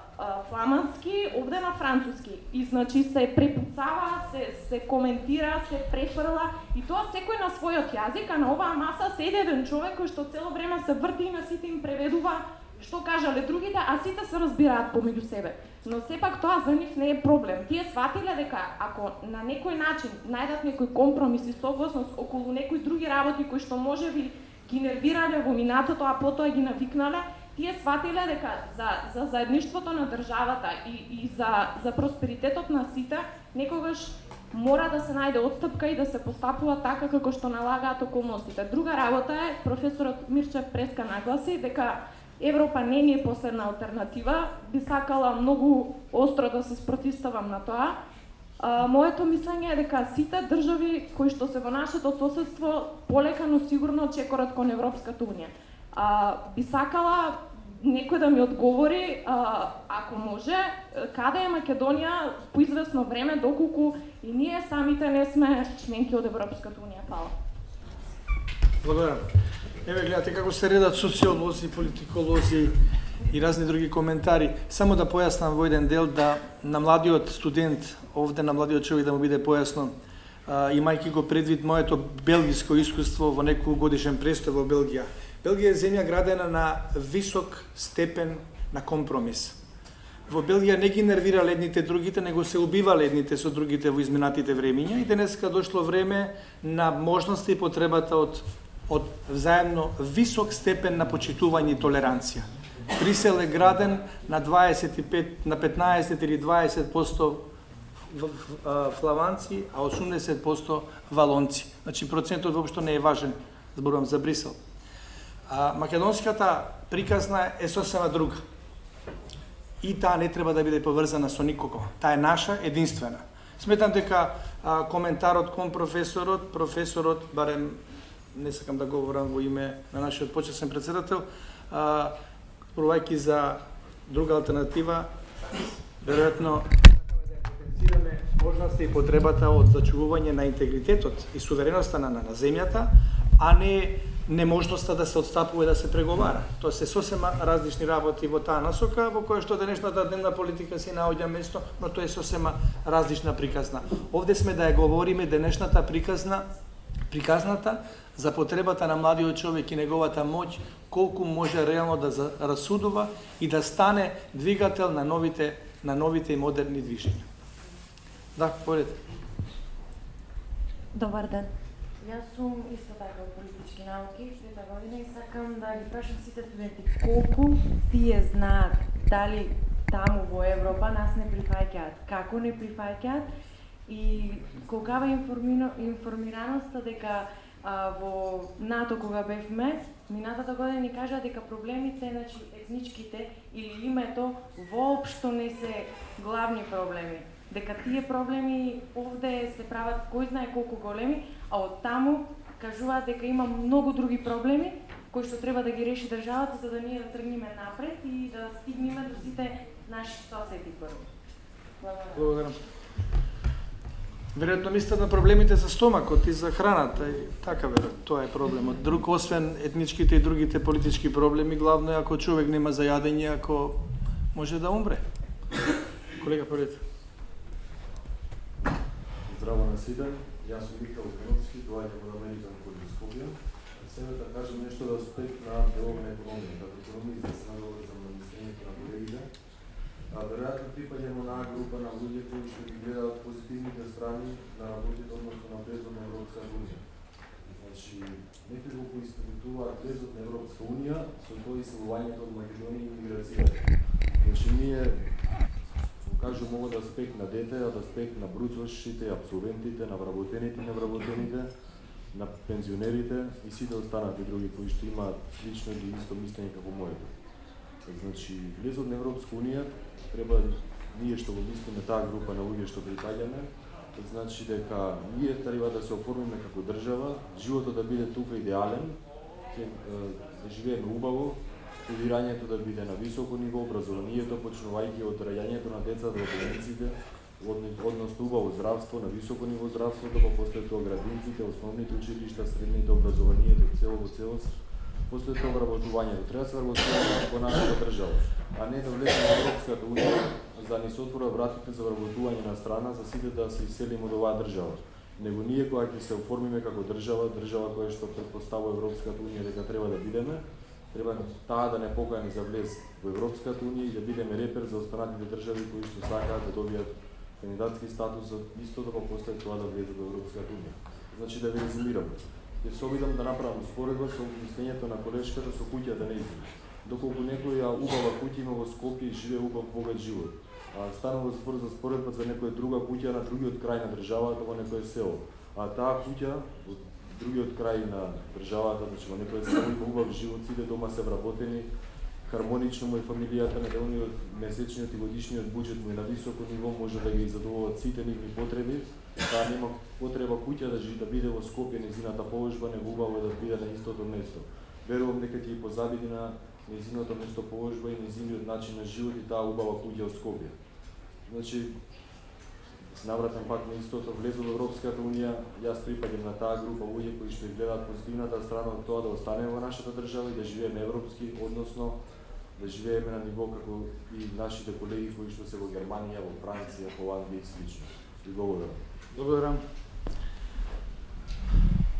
фламандски, овде на француски. И значи се препуцава, се коментира, се префрла и тоа секој на својот јазик, а на оваа маса седи еден човек кој што цело време се врти и на сите им преведува што кажале другите, а сите се разбираат помеѓу себе. Но сепак тоа за нив не е проблем. Тие сватиле дека ако на некој начин најдат некој компромис и согласност околу некои други работи кои што можеби ги нервирале во минатото, а потоа ги навикнале, тие сватиле дека за заедништвото на државата и за просперитетот на сите, некогаш мора да се најде отстапка и да се постапува така како што налагаат околностите. Друга работа е, професорот Мирчев преска нагласи дека Европа не ни е последна алтернатива, би сакала многу остро да се спротивставам на тоа. Моето мислење е дека сите држави кои што се во нашето соседство полека, но сигурно чекорат кон Европската унија. Би сакала некој да ми одговори, ако може, каде е Македонија по известно време, доколку и ние самите не сме членки од Европската унија. Фала. Благодарам. Еве гледате како се редат социолози, политиколози и разни други коментари. Само да појаснам во еден дел да на младиот студент, овде на младиот човек да му биде појасно, имајќи го предвид моето белгиско искуство во неколку годишен престој во Белгија. Белгија е земја градена на висок степен на компромис. Во Белгија не ги нервирале едните другите, него се убивале едните со другите во изминатите времиња и денеска дошло време на можноста и потребата од взаемно висок степен на почитување и толеранција. Брисел е граден на 25, на 15 или 20% фламанци, а 80% валонци. Значи процентот воопшто не е важен, зборувам за Брисел. Македонската приказна е сосема друга. И таа не треба да биде поврзана со никого. Таа е наша, единствена. Сметам дека коментарот кон професорот, барем не сакам да говорам во име на нашиот почесен председател, зборувајќи за друга алтернатива, веројатно потенцираме можноста и потребата од зачувување на интегритетот и сувереноста на земјата, а не неможноста да се отстапува и да се преговара. Тоа се сосема различни работи во таа насока, во која што денешната дневна политика си наоѓа место, но тоа е сосема различна приказна. Овде сме да ја говориме денешната приказната за потребата на младиот човек и неговата моќ, колку може реално да расудува и да стане двигател на новите и модерни движења. Да, поред. Добар ден. Јас сум исто така од политички науки, шлета година и сакам да ги прашам сите студенти колку тие знаат дали таму во Европа нас не прифаќаат, како не прифаќаат и колкава информираноста дека во НАТО кога бевме, минатата година ни кажа дека проблемите, значи етничките или името воопшто не се главни проблеми. Дека тие проблеми овде се прават кој знае колку големи, а од таму кажуваат дека има многу други проблеми кои што треба да ги реши државата за да ние да тргнеме напред и да стигнеме до сите наши соседи прво. Благодарам. Веројатно мислите на проблемите за стомакот и за храната и така веројатно тоа е проблемот. Друг освен етничките и другите политички проблеми, главно е ако човек нема за јадење, ако може да умре. Колега пред. Здраво на сите, јас сум Михаил Кановски, доаѓам од Американ колеж Скопје. себе да кажем нешто да аспект на деловна економија, како економист да се надоврзам на мислењето на колегите. Веројатно припаѓаме на група на луѓе кои што ги гледаат позитивните страни на работите односно на влезот на Европска унија. Значи, некои го поистоветуваат влезот на Европска унија со тоа иселувањето од Македонија и миграцијата. Значи, ние го кажем овој аспект на дете, од аспект на бруцвашите, абсолвентите, на вработените и невработените, на пензионерите и сите останати други кои што имаат слично или исто мислење како моето. Значи, влезот на Европска унија треба ние што го мислиме таа група на луѓе што припаѓаме, значи дека ние треба да се оформиме како држава, животот да биде тука идеален, да живееме убаво, студирањето да биде на високо ниво, образованието почнувајќи од раѓањето на децата во болниците, односно убаво здравство, на високо ниво здравството, па после тоа градинките, основните училишта, средните образованието во целост, после тоа вработувањето. Треба да се вработуваме во нашата држава, а не да влеземе во Европската унија, за да ни се отворат вратите за вработување на страна, за сите да се иселиме од оваа држава. Него ние кога ќе се оформиме како држава, држава која што претпоставува Европската унија дека треба да бидеме, треба таа да не покани за влез во Европската унија и да бидеме репер за останатите држави кои што сакаат да добијат кандидатски статус за истото, па после тоа да влезат во Европската унија. Значи да ви резумирам. Ќе се обидам да направам споредба со мислењето на колешката со куќата нејзина. Доколку некоја убава куќа има во Скопје и живее убав богат живот. Станува збор за споредба за некоја друга куќа на другиот крај на државата во некое село. А таа куќа од другиот крај на државата, значи во некое село има убав живот, сите дома се вработени, хармонично му е фамилијата, неделниот, месечниот и годишниот буџет му е на високо ниво, може да ги задоволат сите нивни потреби. Таа нема потреба куќа да биде во Скопје, незината положба, него убаво да биде на истото место. Верувам дека ќе и позабиди на незиното место положба и незиниот начин на живот и таа убава куќа од Скопје. Значи, се навратам пак на истото, влезо во Европската унија, јас припаѓам на таа група луѓе кои што гледаат позитивната страна од тоа да останеме во нашата држава и да живееме европски, односно да живееме на ниво како и нашите колеги кои што се во Германија, во Франција, Холандија и слично. Ви благодарам. Благодарам.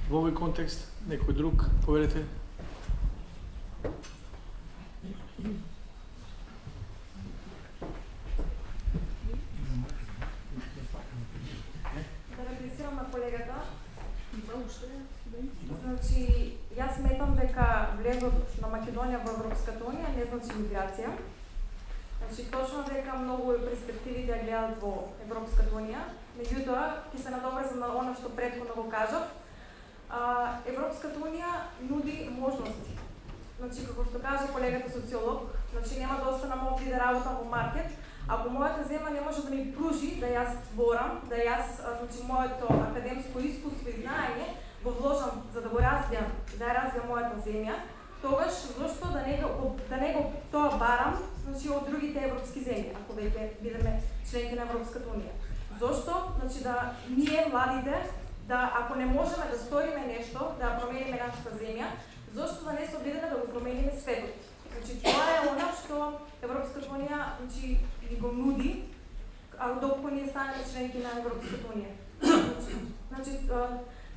Во овој контекст, некој друг, поверете? Да реплицирам на колегата. Значи, јас сметам дека влезот на Македонија во Европската унија не значи миграција. Значи, точно дека многу перспективите ја гледаат во Европската унија, меѓутоа ќе се надоврзам на она што претходно го кажав. Европската унија нуди можности. Значи, како што кажа колегата социолог, значи нема да останам овде да работам во маркет, ако мојата земја не може да ми пружи да јас творам, да јас, значи моето академско искуство и знаење го вложам за да го развијам, да ја развијам мојата земја, тогаш зошто да не го тоа барам, значи од другите европски земји, ако веќе бидеме членки на Европската унија. Зошто? Значи да ние младите, да ако не можеме да сториме нешто, да промениме нашата земја, зошто да не се обидеме да го промениме светот? Значи тоа е она што Европската унија значи ни го нуди, доколку ние станеме членки на Европската унија. Значи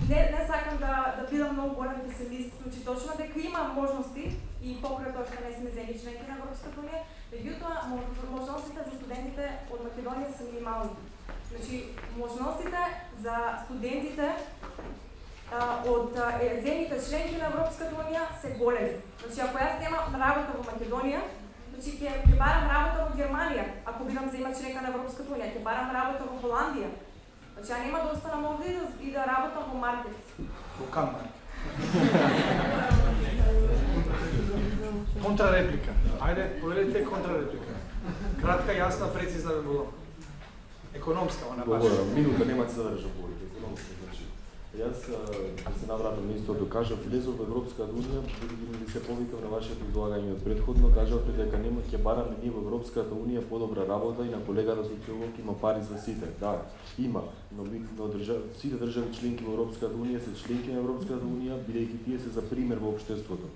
не сакам да бидам многу голем песимист, значи точно дека има можности и покрај тоа што не сме земји членки на Европската унија, меѓутоа можностите за студентите од Македонија се минимални. Значи можностите за студентите од земјите членки на Европската унија се големи. Значи ако јас немам работа во Македонија, значи ќе барам работа во Германија, ако бидам земја членка на Европската унија, ќе барам работа во Холандија. Значи ја нема да останам овде и да работам во маркет. Во Канман. Контрареплика. Ајде, поверете контрареплика. Кратка, јасна, прецизна да било. Економска, она баш. Благодарам. Минута, нема да се задржам повеќе. Економска, значи. Јас да се навратам на истото, кажав влезов во Европската унија, бидејќи се повикав на вашето излагање од претходно, кажавте дека нема ќе бараме ние во Европската унија подобра работа и на колегата социолог има пари за сите. Да, има, но сите држави членки во Европската унија се членки на Европската унија, бидејќи тие се за пример во општеството.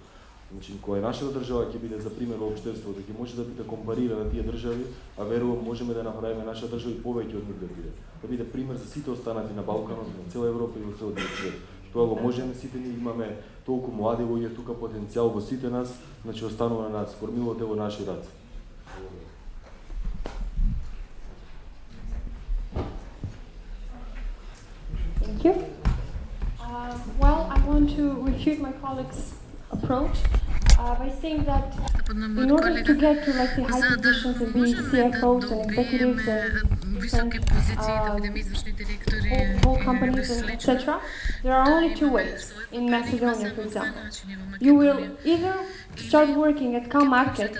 Значи, која нашата држава ќе биде за пример во општеството, ќе може да биде компарирана тие држави, а верувам можеме да направиме нашата држава и повеќе од нив да биде. Да биде пример за сите останати на Балканот, на цела Европа и во целиот свет. Тоа го можеме сите, ние имаме толку млади луѓе тука, потенцијал во сите нас, значи останува на нас, кормилото е во наши раце. Thank you. Well, I want to refute my colleague's approach by saying that in order to get to, let's say, high positions and be CFOs and executives and whole companies and etc., there are only two ways in Macedonia, for example. You will either start working at CalMarket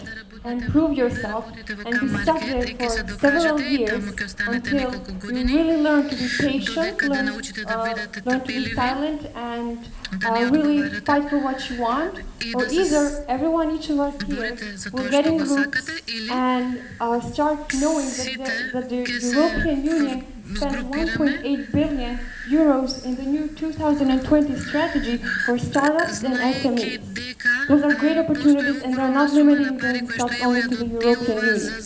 and prove yourself and be stuck there for several years until you really learn to be patient, learn to be silent, and really fight for what you want. Or either each of us here, will get in groups and start knowing that the European Union spent 1.8 billion euros in the new 2020 strategy for startups and SMEs. Those are great opportunities, and they're not limiting themselves only to the European Union.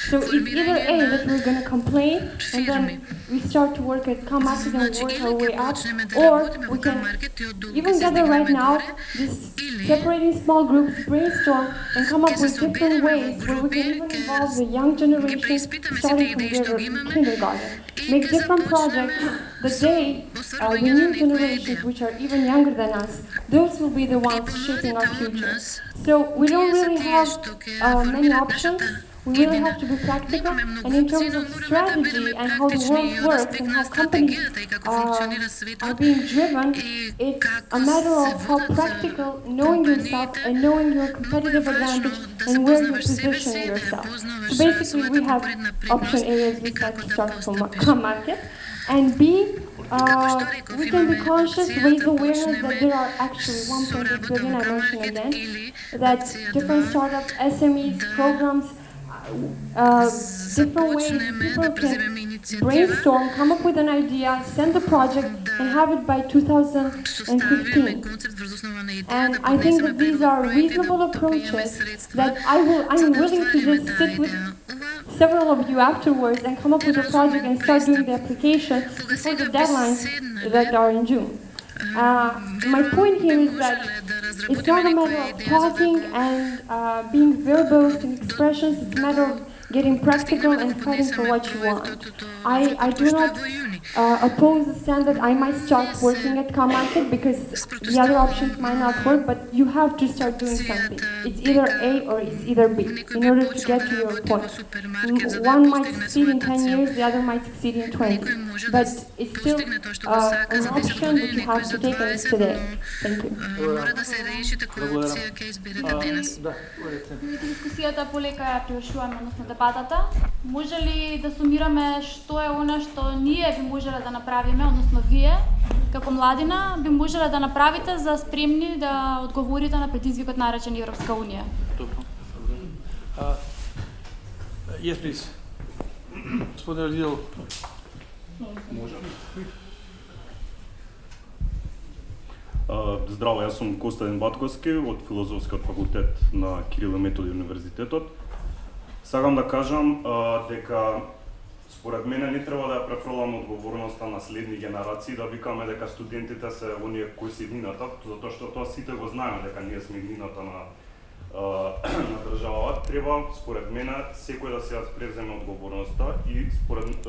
So it's either A, that we're going to complain and then we start to work at CalMarket and work our way up, or we can even gather right now, just separating small groups, brainstorm and come up with different ways where we can even involve the young generation starting from their kindergarten. Make different projects that the new generations, which are even younger than us, those will be the ones shaping our future. So we don't really have many options. We really have to be practical, and in terms of strategy and how the world works and how companies are being driven, it's a matter of how practical, knowing yourself and knowing your competitive advantage and where you're positioning yourself. So basically we have option A is we start to start from CalMarket, and B, we can be conscious, raise awareness that there are actually 1.8 billion, I mentioned again, that different startups, SMEs, programs, different ways people can brainstorm, come up with an idea, send the project, and have it by 2015. And I think that these are reasonable approaches that I'm willing to just sit with several of you afterwards and come up with a project and start doing the application before the deadlines that are in June. My point here is that it's not a matter of talking and being verbose in expressions, it's a matter of getting practical and fighting for what you want. I do not oppose the stand that I might start working at CalMarket because the other options might not work, but you have to start doing something. It's either A or it's either B in order to get to your point. One might succeed in 10 years, the other might succeed in 20, but it's still an option that you have to take, and it's today. Thank you. Дискусијата полека ја привршуваме, односно дебатата. Може ли да сумираме што е она што ние би можеле да направиме, односно вие, како младина, би можеле да направите за спремни да одговорите на предизвикот наречен Европска Унија? Yes, please. Господин Радил. Здраво, јас сум Костадин Батковски од Филозофскиот факултет на Кирил и Методи универзитетот. Сакам да кажам дека според мене не треба да ја префрламе одговорноста на следни генерации, да викаме дека студентите се оние кои се иднината, затоа што тоа сите го знаеме дека ние сме иднината на државата. Треба според мене секој да се превземе одговорноста и според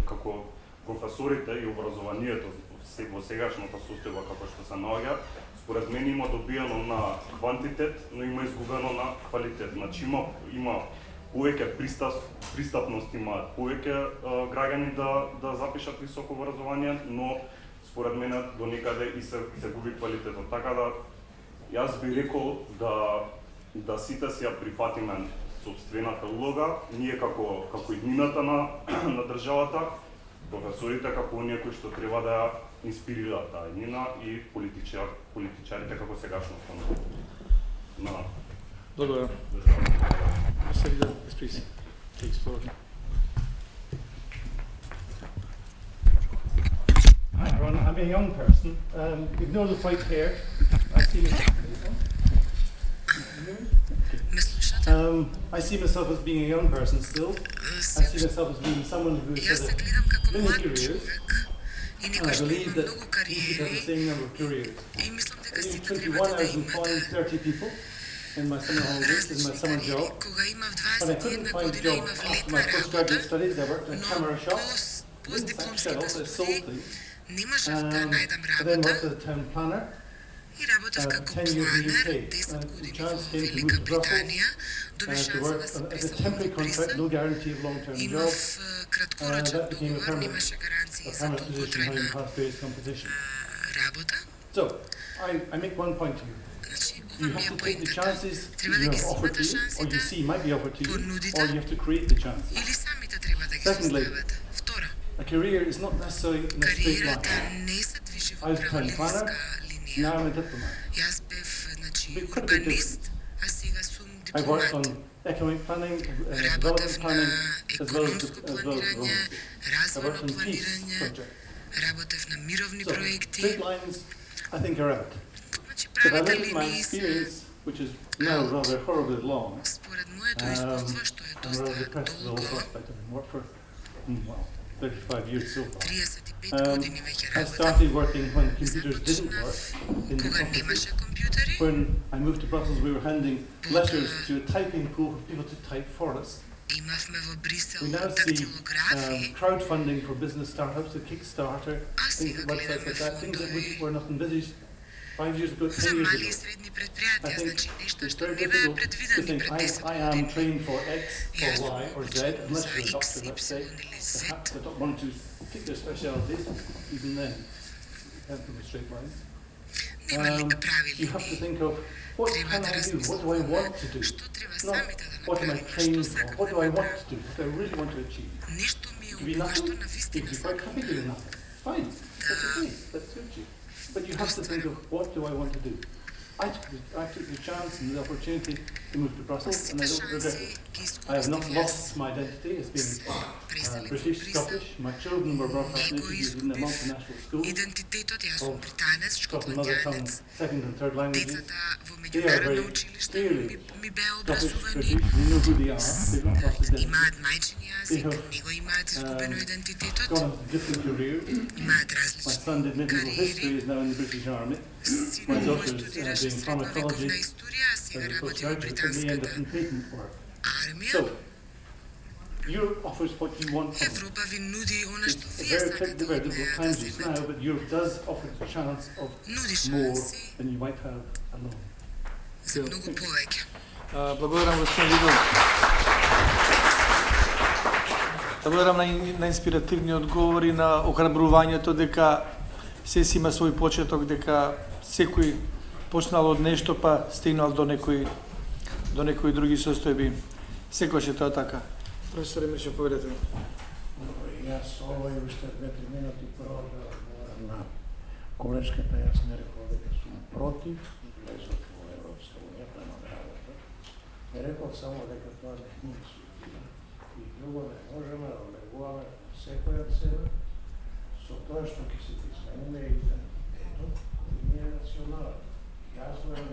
како професорите и образованието во сегашната состојба како што се наоѓа, според мене има добиено на квантитет, но има изгубено на квалитет. Значи има повеќе пристапност, има повеќе граѓани да запишат високо образование, но според мене до некаде и се губи квалитетот. Така да јас би рекол да сите си ја прифатиме сопствената улога, ние како иднината на државата, професорите како оние кои што треба да ја инспирираат таа иднина и политичарите како сегашноста на Благодарам. Hi everyone, I'm a young person. Ignore the white hair. I see myself as being a young person still. I see myself as being someone who has had many careers. I believe that Egypt has the same number of careers. In 21 I was employing 30 people in my summer holidays, in my summer job. When I couldn't find a job after my postgraduate studies, I worked in a camera shop, inside shells, I sold things. I then worked as a town planner. 10 years in the UK. The chance came to move to Brussels to work as a temporary contract, no guarantee of long-term job. That became a permanent position having passed various competitions. So, I make one point to you. You have to take the chances you are offered to you, or you see might be offered to you, or you have to create the chances. Secondly, a career is not necessarily in a straight line. I was a town planner, now I'm a diplomat. Quite a bit different. I worked on economic planning, development planning, as well as diplomacy. I worked on peace projects. So, straight lines, I think, are out. But I look at my experience, which is now rather horribly long, I'm rather depressed with all the prospect. I've worked for, 35 years so far. I started working when computers didn't work in the offices. When I moved to Brussels, we were handing letters to a typing pool for people to type for us. We now see crowdfunding for business startups, the Kickstarter, things like websites like that, things that were not envisaged 5 years ago, 10 years ago. I think it's very difficult to think I am trained for X or Y or Z, unless you're a doctor, let's say, perhaps I don't want to pick their specialities, even then, have to be straight lines. You have to think of, what can I do? What do I want to do? Not what am I trained for? What do I want to do? What do I really want to achieve? To be nothing, you can be quite happy doing nothing. Fine, that's okay, that suits you. But you have to think of, what do I want to do? I took the chance and the opportunity to move to Brussels, and I don't regret it. I have not lost my identity as being British, Scottish. My children were brought up in a multinational school, Scottish mother tongue, second and third languages. They are very clearly Scottish, British, they know who they are, they've not lost identity. They have gone on different careers. My son did medieval history, is now in the British Army. My daughter's doing pharmacology as a postgraduate, and they end up in patent work. So, Europe offers what you want from it. It's very difficult times just now, but Europe does offer the chance of more than you might have alone. Благодарам, господин Видов. Благодарам на инспиративни одговори, на охрабрувањето дека се си има свој почеток, дека секој почнал од нешто па стигнал до некои други состојби. Секогаш е тоа така. Професор Емирчев, поведете ми. Јас овој уште 2-3 минути прво да одговорам на колешката, јас не рекол дека сум против влезот во Европска унија према градата. Не рекол само дека тоа не е суштина. И друго не можеме да влегуваме секоја цена со тоа што ќе се измениме идентитетот кој ни е национален. Јас можам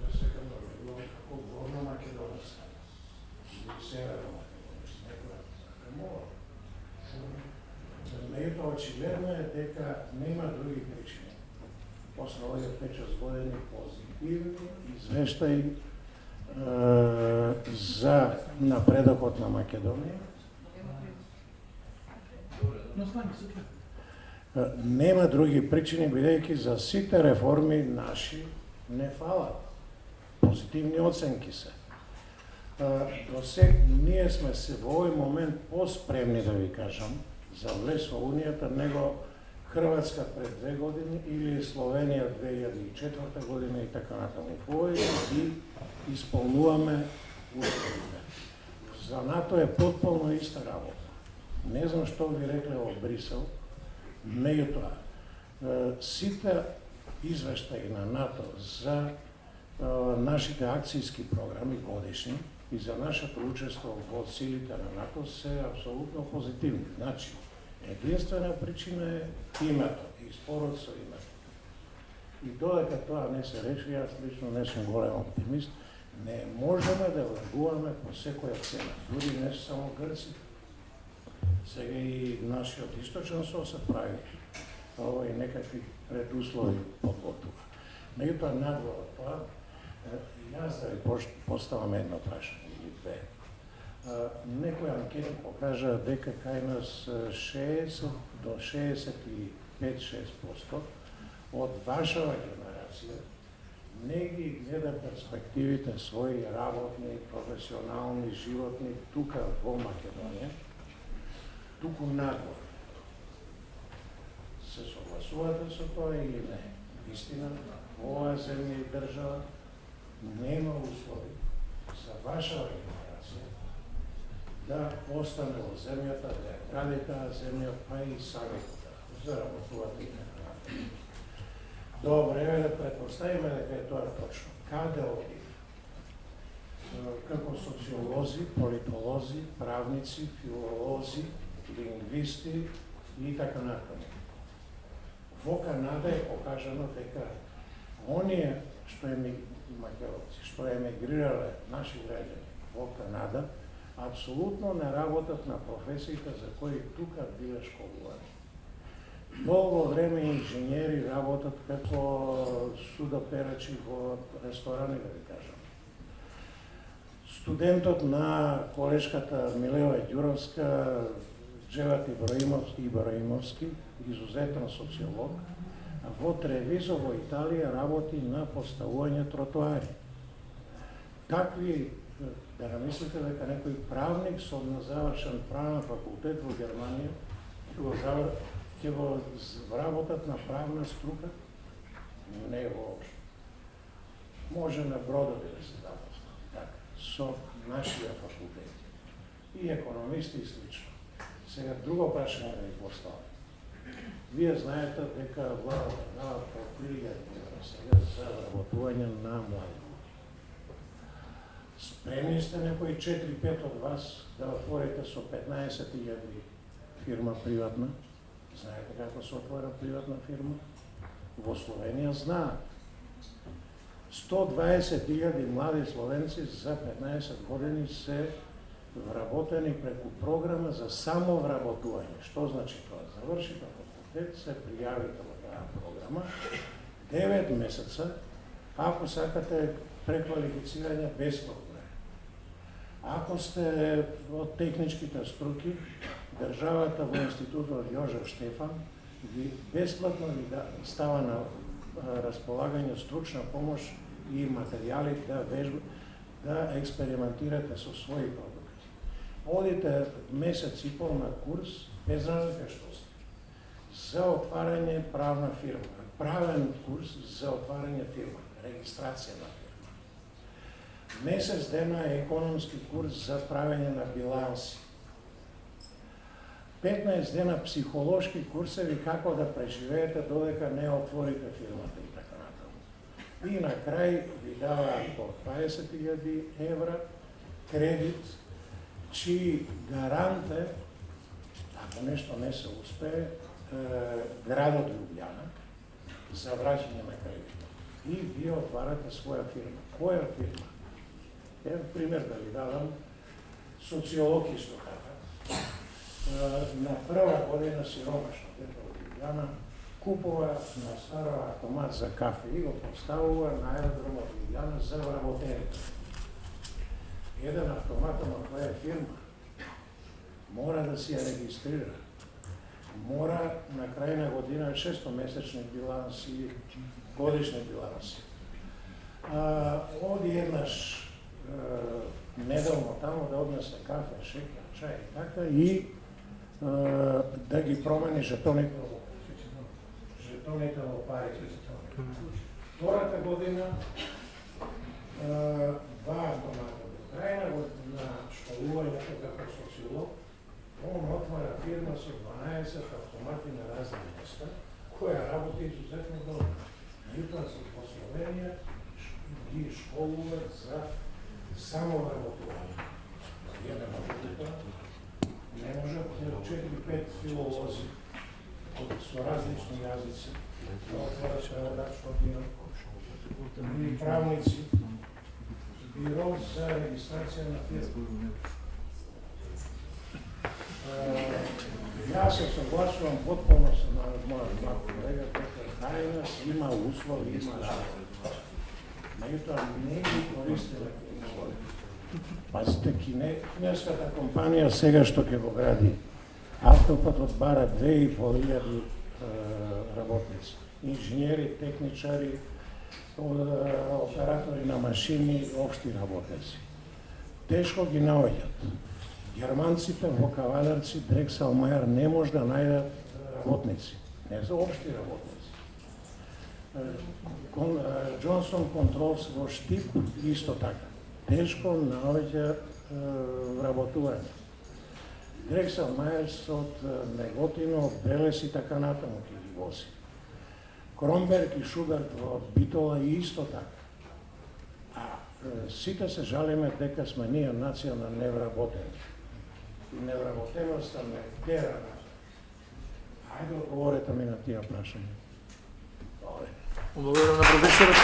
да секам да влегувам како Горна Македонија или Северна Македонија, некоја така мора. Меѓутоа очигледно е дека нема други причини. После овие 5-6 години позитивни извештаи за напредокот на Македонија. Нема други причини, бидејќи за сите реформи наши не фалат. Позитивни оценки се. До сега ние сме се во овој момент поспремни, да ви кажам, за влез во Унијата, него Хрватска пред 2 години или Словенија 2004 година и така натаму. Овој ги исполнуваме условите. За НАТО е потполно иста работа. Не знам што ви рекле во Брисел, меѓутоа сите извештаи на НАТО за нашите акцијски програми годишни и за нашето учество во силите на НАТО се апсолутно позитивни. Значи, единствена причина е името и спорот со името. И додека тоа не се реши, јас лично не сум голем оптимист, не можеме да влегуваме по секоја цена, дури не само Грците. Сега и нашиот источен сос се прави и некакви предуслови од тука. Меѓутоа, надвор од тоа, јас да ви поставам едно прашање или две. Некои анкети покажа дека кај нас 60 до 65-6% од вашава генерација не ги гледа перспективите своји работни, професионални, животни тука во Македонија, туку надвор. Се согласувате со тоа или не? Истина, оваа земја и држава нема услови за вашава генерација да остане во земјата, да ја гради таа земја, па и сами да работувате и така натаму. Добре, еве да претпоставиме дека е тоа точно. Каде отиде? Како социолози, политолози, правници, филолози, лингвисти и така натаму. Во Канада е покажано дека оние што македонци, што емигрирале наши граѓани во Канада, апсолутно не работат на професиите за кои тука биле школувани. Долго време инженери работат како судоперачи во ресторани, да ви кажам. Студентот на колешката Милева Ѓуровска, Джеват Ибраимовски, изузетен социолог, во Тревизо во Италија работи на поставување тротоари. Такви, да намислите дека некој правник со завршен правен факултет во Германија ќе го вработат на правна струка? Не воопшто. Може на бродови да се запознат, така, со нашите факултети. И економисти и слично. Сега друго прашање да ви поставам. Вие знаете дека владата дава по 3.000 сега за вработување на млади. Спремни сте некои 4-5 од вас да отворите со 15.000 фирма приватна? Знаете како се отвора приватна фирма? Во Словенија знаат. 120.000 млади словенци за 15 години се вработени преку програма за самовработување. Што значи тоа? Завршите факултет, се пријавите во таа програма, 9 месеца, ако сакате преквалифицирање бесплатно. Ако сте од техничките струки, државата во институтот Јожеф Штефан ви бесплатно ви става на располагање стручна помош и материјали да експериментирате со своји продукти. Одите месец и пол на курс, без разлика што сте, за отварање правна фирма, правен курс за отварање фирма, регистрација на фирма. Месец дена е економски курс за правење на биланси. 15 дена психолошки курсеви како да преживеете додека не отворите фирмата и така натаму. И на крај ви даваат по 20.000 евра кредит, чии гарант е, ако нешто не се успее, градот Лјубљана за враќање на кредитот. И вие отварате своја фирма. Која фирма? Ево пример да ви дадам, социолог исто така. На прва година сиромашно дете од Лјубљана купува на старо автомат за кафе и го поставува на аеродромот Лјубљана за вработените. Еден автомат на која фирма мора да си ја регистрира. Мора на крај на година 6-месечни биланси, годишни биланси. Оди еднаш неделно тамо да однесе кафе, шеќер, чај и така и да ги промени жетоните во пари. Втората година два автомата до крај на школувањето како социолог, он отвара фирма со 12 автомати на разни места, која работи изузетно добро. Меѓутоа во Словенија ги школуваат за самовработување. Вие не можете тоа. Не може 4-5 филолози со различни јазици да отворат преводачко биро или правници, биро за регистрација на фирма. Јас се согласувам потполно со мојот млад колега Петар Хајнас, има услови, има работа. Меѓутоа не ги користеле услови. Пазите, кинеската компанија сега што ќе го гради автопатот бара 2500 работници. Инженери, техничари, оператори на машини, општи работници. Тешко ги наоѓат. Германците во Кавалерци, Дрексел Мајер не може да најдат работници. Не за општи работници. Джонсон Контролс во Штип исто така. Тешко наоѓа вработување. Дрексел Мајерс од Неготино, од Брелес и така натаму ќе ги вози. Кромберг и Шугарт во Битола и исто така. А сите се жалиме дека сме ние нација на невработени. И невработеноста не тера. Ајде одговорете ми на тие прашања. Благодарам на професорот.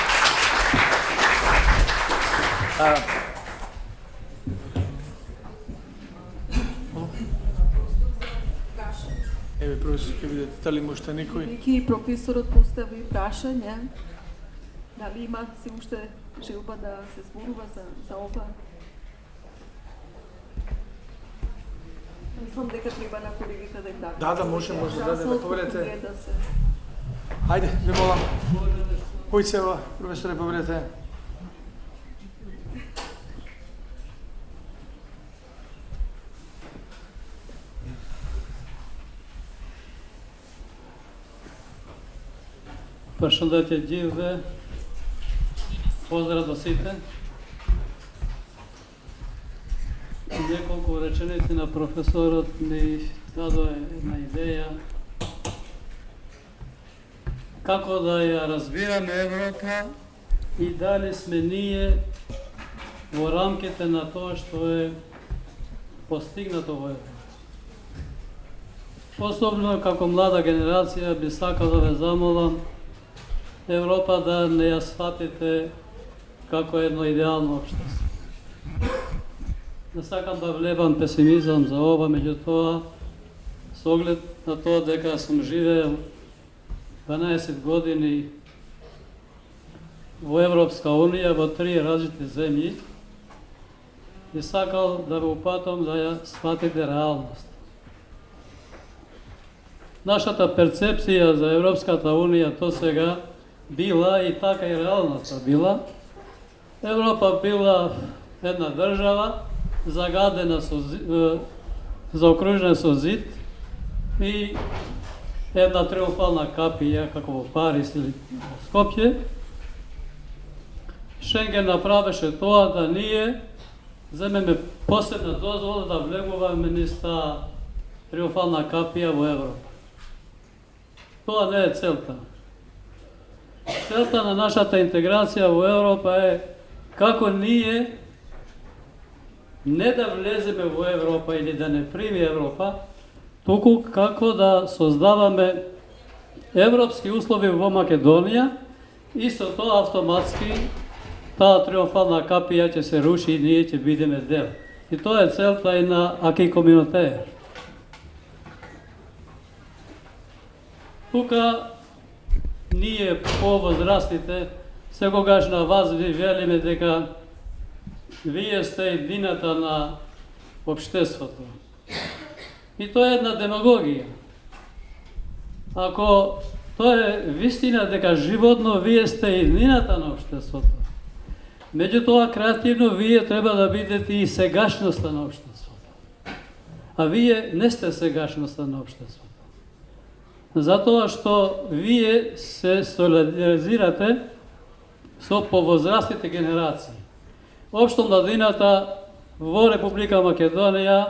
Еве, професор, ќе видите дали можете некој. Бидејќи професорот постави прашање, дали има се уште желба да се зборува за ова? Мислам дека треба на колегите да им дадат. Да, може да дадете, поведете. Да се... Ајде, ви молам. Кој се ова, професоре, поведете. Përshëndetje gjithëve, pozdrav do site. Nekoliko rečenici na profesorot mi dado jedna ideja kako da ја разбираме Европа и дали сме ние во рамките на тоа што е постигнато во Европа. Особено како млада генерација би сакал да ве замолам Европа да не ја сватите како едно идеално општество. Не сакам да влебам песимизам за ова, меѓутоа, со оглед на тоа дека сум живеел 12 години во Европска Унија, во 3 различни земји, и сакал да ве упатам да ја сватите реалност. Нашата перцепција за Европската Унија до сега била и така и реалноста била. Европа била една држава загадена со заокружена со зид и една триумфална капија како во Париз или во Скопје. Шенген направеше тоа да ние земеме посебна дозвола да влегуваме низ таа триумфална капија во Европа. Тоа не е целта. Целта на нашата интеграција во Европа е како ние не да влеземе во Европа или да не прими Европа, туку како да создаваме европски услови во Македонија и со тоа автоматски таа триумфална капија ќе се руши и ние ќе бидеме дел. И тоа е целта и на Аки Коминотеер. Тука ние по-возрастните секогаш на вас ви велиме дека вие сте едината на општеството. И тоа е една демагогија. Ако тоа е вистина дека животно вие сте едината на општеството, меѓутоа креативно вие треба да бидете и сегашноста на општеството. А вие не сте сегашноста на општеството. Затоа што вие се солидаризирате со повозрастните генерации. Општо младината во Република Македонија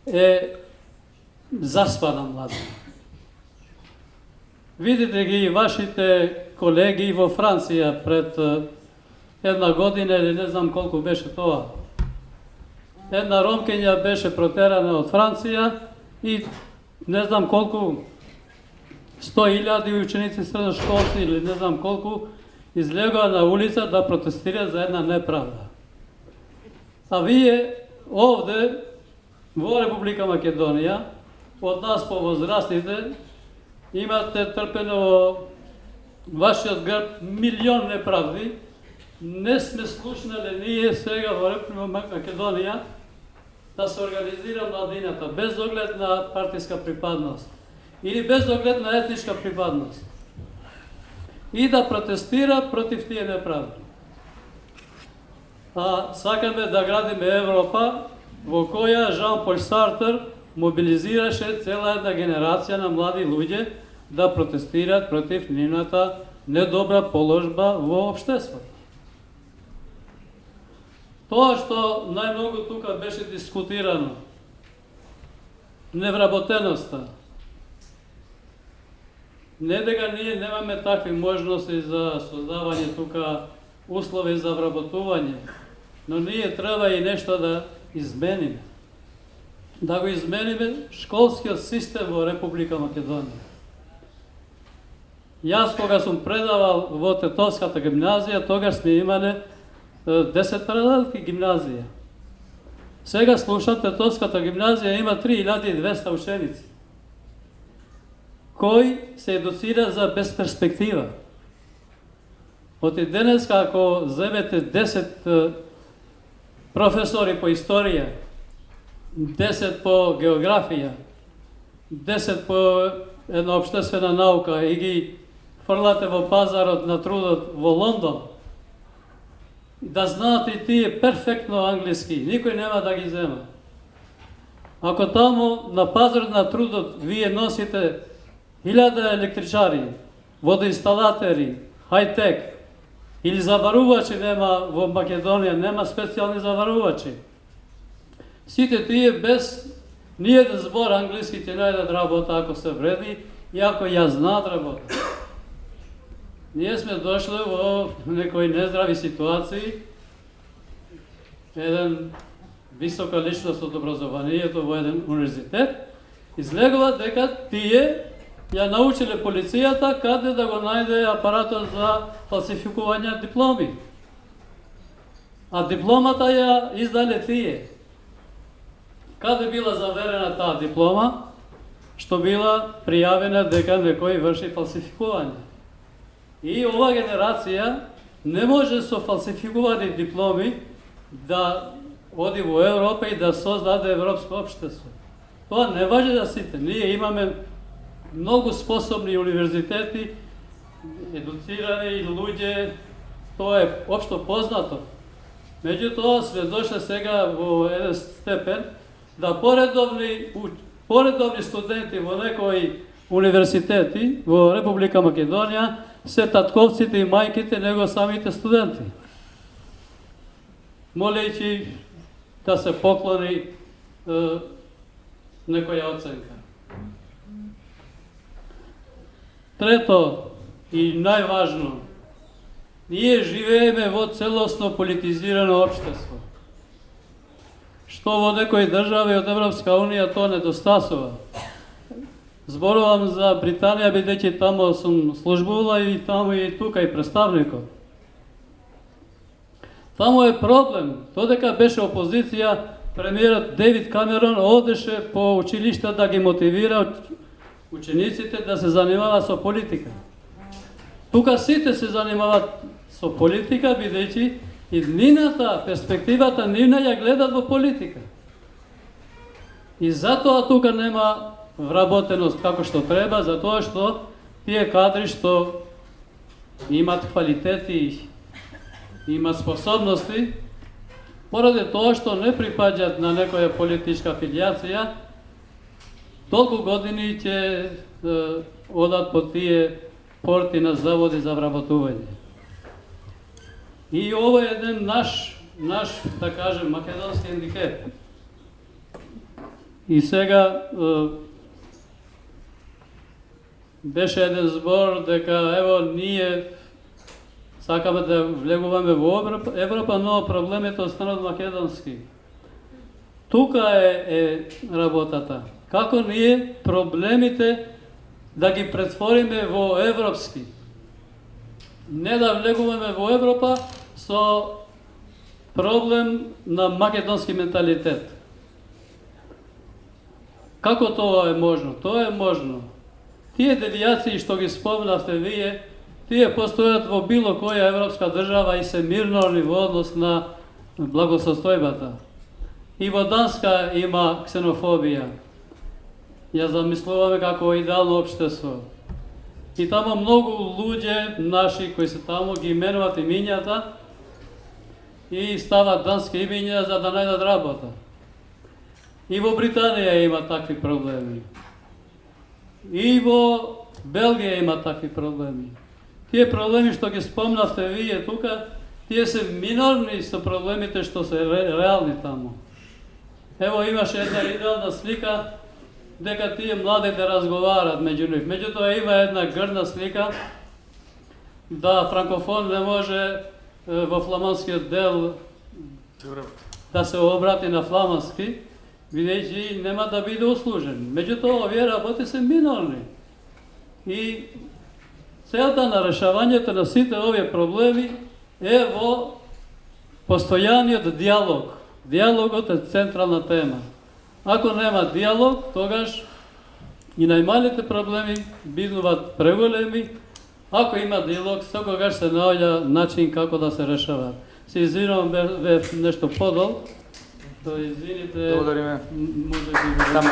е заспана младина. Видите ги и вашите колеги во Франција пред една година или не знам колку беше тоа. Една ромкења беше протерана од Франција и не знам колку 100.000 ученици средношколци или не знам колку излегоа на улица да протестираат за една неправда. А вие овде во Република Македонија од нас повозрастните, имате трпено во вашиот грб милион неправди. Не сме слушнали ние сега во Република Македонија да се организира младината без оглед на партиска припадност или без оглед на етничка припадност и да протестира против тие неправди. А сакаме да градиме Европа во која Жан-Пол Сартер мобилизираше цела една генерација на млади луѓе да протестираат против нивната недобра положба во општеството. Тоа што најмногу тука беше дискутирано, невработеноста. Не дека ние немаме такви можности за создавање тука услови за вработување, но ние треба и нешто да измениме. Да го измениме школскиот систем во Република Македонија. Јас кога сум предавал во Тетовската гимназија, тогаш сме имале 10 паралелки гимназија. Сега слушам, Тетовската гимназија има 3200 ученици, кои се едуцира за безперспектива. Оти денес, ако земете 10 професори по историја, 10 по географија, 10 по една општествена наука и ги фрлате во пазарот на трудот во Лондон, да знаат и тие перфектно англиски, никој нема да ги зема. Ако таму на пазарот на трудот вие носите 1000 електричари, водоинсталатери, хай-тек, или заварувачи нема во Македонија, нема специјални заварувачи. Сите тие без ниеден збор англиски ќе најдат работа ако се вреди и ако ја знаат работа. Ние сме дошли во некои нездрави ситуации. Еден висока личност од образованието во еден универзитет излегува дека тие ја научиле полицијата каде да го најде апаратот за фалсификување дипломи. А дипломата ја издале тие. Каде била заверена таа диплома, што била пријавена дека некој врши фалсификување. И ова генерација не може со фалсификувани дипломи да оди во Европа и да создаде европско општество. Тоа не важи за сите. Ние имаме многу способни универзитети, едуцирани луѓе, тоа е општо познато. Меѓутоа сме дошли сега во еден степен да поредовни студенти во некои универзитети во Република Македонија се татковците и мајките, него самите студенти. Молејќи да се поклони некоја оценка. Трето и најважно, ние живееме во целосно политизирано општество, што во некои држави од Европска Унија тоа недостасува. Зборувам за Британија, бидејќи таму сум службувала и таму и тука и представникот. Таму е проблем, додека беше опозиција, премиерот Дейвид Камерон одеше по училишта да ги мотивира учениците да се занимаваат со политика. Тука сите се занимаваат со политика, бидејќи и нивната перспективата нивна ја гледат во политика. И затоа тука нема вработеност како што треба, затоа што тие кадри што имат квалитети, имат способности, поради тоа што не припаѓаат на некоја политичка афилијација, толку години ќе одат по тие порти на заводи за вработување. И ова е еден наш, да кажем, македонски hendikep. И сега беше еден збор дека ево ние сакаме да влегуваме во Европа, но проблемите останат македонски. Тука е работата. Како ние проблемите да ги претвориме во европски. Не да влегуваме во Европа со проблем на македонски менталитет. Како тоа е можно? Тоа е можно. Тие девијации што ги спомнавте вие, тие постојат во било која европска држава и се мирни во однос на благосостојбата. И во Данска има ксенофобија. Ја замислуваме како идеално општество. И тамо многу луѓе наши кои се тамо ги именуват имињата и стават дански имиња за да најдат работа. И во Британија има такви проблеми. И во Белгија има такви проблеми. Тие проблеми што ги спомнавте вие тука, тие се минорни со проблемите што се реални тамо. Ево имаше една идеална слика дека тие младите разговарат меѓу нив. Меѓутоа има една грдна слика да франкофон не може во фламандскиот дел да се обрати на фламандски, бидејќи нема да биде услужен. Меѓутоа овие работи се минорни. И целта на решавањето на сите овие проблеми е во постојаниот диалог. Диалогот е централна тема. Ако нема диалог, тогаш и најмалите проблеми бидуваат преголеми. Ако има диалог, секогаш се наоѓа начин како да се решаваат. Се извинувам, бев нешто подолг. Извините. Благодариме. Може би...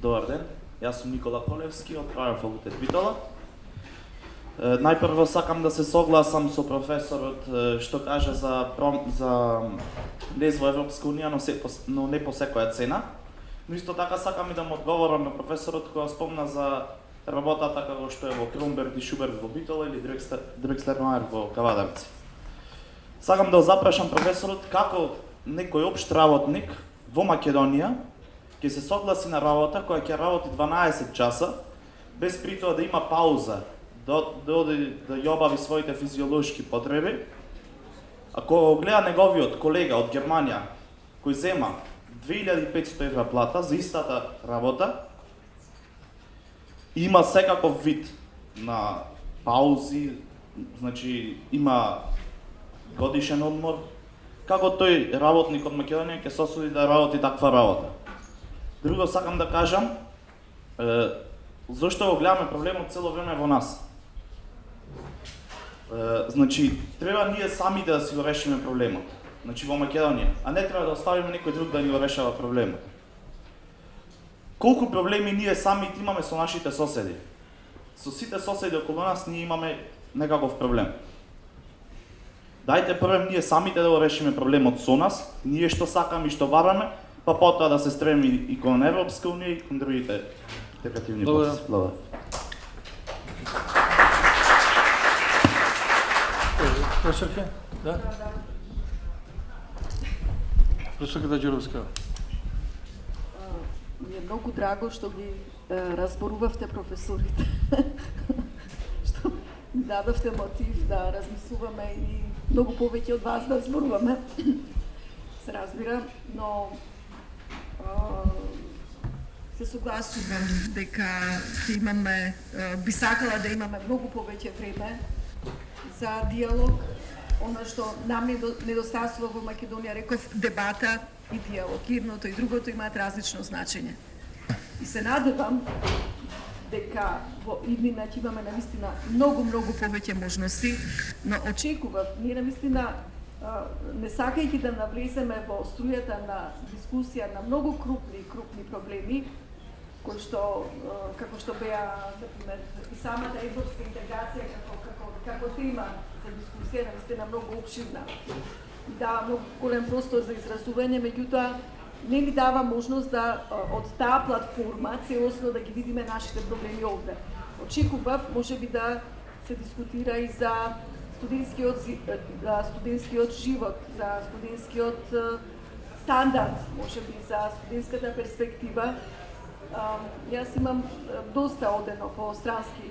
Добар ден, јас сум Никола Колевски од Правен факултет Битола. Најпрво сакам да се согласам со професорот што каже за влез во Европска унија, но не по секоја цена. Но исто така сакам и да му одговорам на професорот која спомна за работата како што е во Кромберг и Шуберг во Битола или Дрекслер-Мајер во Кавадарци. Сакам да запрашам професорот како некој општ работник во Македонија ќе се согласи на работа која ќе работи 12 часа, без при тоа да има пауза, да оди да ја обави своите физиолошки потреби. Ако го гледа неговиот колега од Германија, кој зема 2500 евра плата за истата работа, има секаков вид на паузи, значи има годишен одмор, како тој работник од Македонија ќе се осуди да работи таква работа. Друго сакам да кажам, зашто го гледаме проблемот цело време во нас. Значи, треба ние самите да си го решиме проблемот, значи во Македонија, а не треба да оставиме некој друг да ни го решава проблемот. Колку проблеми ние самите имаме со нашите соседи? Со сите соседи околу нас ние имаме некаков проблем. Дајте прво ние самите да го решиме проблемот со нас, ние што сакаме и што бараме, па потоа да се стреми и кон Европска унија и кон другите интегративни процеси. Благодарам. Професорке? Да? Професорката Ѓуровска. Ми е многу драго што ги разборувавте професорите. Што дадовте мотив да размислуваме и многу повеќе од вас да зборуваме. Се разбира, но се согласувам дека имаме, би сакала да имаме многу повеќе време за диалог. Она што нам недостасува во Македонија, реков, дебата и диалог. Едното и другото имаат различно значење. И се надевам дека во иднина ќе имаме навистина многу повеќе можности, но очекував, ние навистина не сакајќи да навлеземе во струјата на дискусија на многу крупни проблеми, кои што, како што беа, например, и самата европска интеграција како тема за дискусија, навистина многу обширна. Дава многу голем простор за изразување, меѓутоа не ни дава можност да од таа платформа целосно да ги видиме нашите проблеми овде. Очекував, можеби да се дискутира и за студентскиот живот, за студентскиот стандард, можеби за студентската перспектива, Јас имам доста одено по странски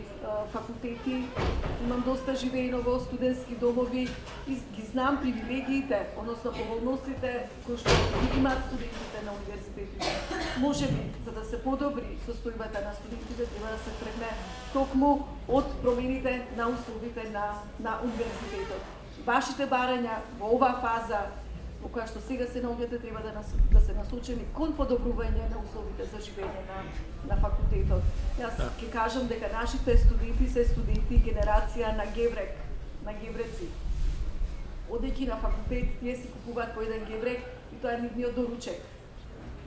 факултети, имам доста живеено во студентски домови и ги знам привилегиите, односно поволностите кои што имаат студентите на универзитетите. Може би, за да се подобри состојбата на студентите, треба да се тргне токму од промените на условите на универзитетот. Вашите барања во оваа фаза во која што сега се наоѓате треба да се насочени кон подобрување на условите за живење на факултетот. Јас ќе кажам дека нашите студенти се студенти генерација на геврек, на гевреци. Одејќи на факултет, тие си купуваат по еден геврек и тоа е нивниот доручек.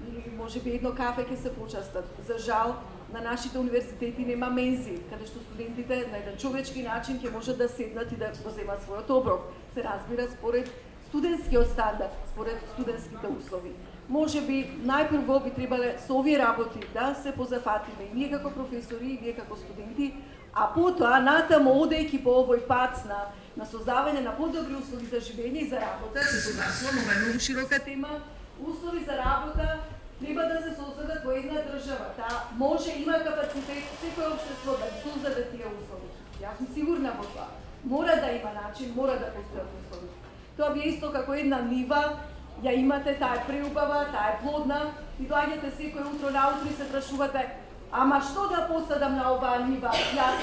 Или можеби едно кафе ќе се почастат. За жал, на нашите универзитети нема мензи, каде што студентите на еден човечки начин ќе можат да седнат и да го земат својот оброк. Се разбира според студентскиот стандард, според студентските услови. Може би најпрво би требале со овие работи да се позафатиме и ние како професори и вие како студенти, а потоа натаму одејќи по овој пат на создавање на подобри услови за живење и за работа, се согласувам, ова е многу широка тема, услови за работа треба да се создадат во една држава. Таа може, има капацитет секој општество да создаде тие услови. Јас сум сигурна во тоа. Мора да има начин, мора да постојат услови. Тоа би исто како една нива, ја имате, таа е преубава, таа е плодна и доаѓате секој утро наутро и се прашувате: ама што да посадам на оваа нива? Јас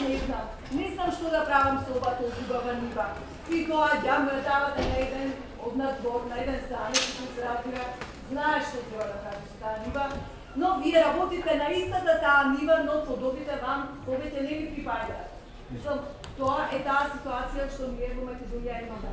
не знам што да правам со оваа убава нива. И доаѓам, давате на еден од надвор, на еден странец, кој се разбира, знае што треба да прави со таа нива, но вие работите на истата таа нива, но плодовите вам повеќе не ви припаѓаат. Тоа е таа ситуација што ние во Македонија имаме.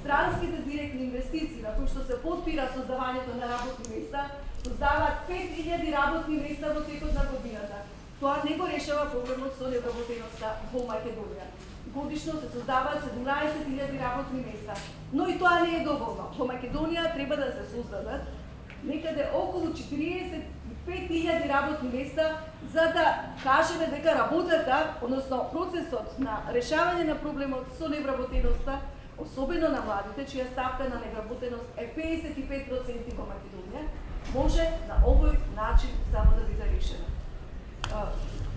Странските директни инвестиции на кои што се подпира создавањето на работни места, создаваат 5000 работни места во текот на годината. Тоа не го решава проблемот со невработеноста во Македонија. Годишно се создаваат 17.000 работни места, но и тоа не е доволно. Во Македонија треба да се создадат некаде околу 45.000 работни места, за да кажеме дека работата, односно процесот на решавање на проблемот со невработеноста, особено на младите, чија ставка на невработеност е 55% во Македонија, може на овој начин само да биде решена.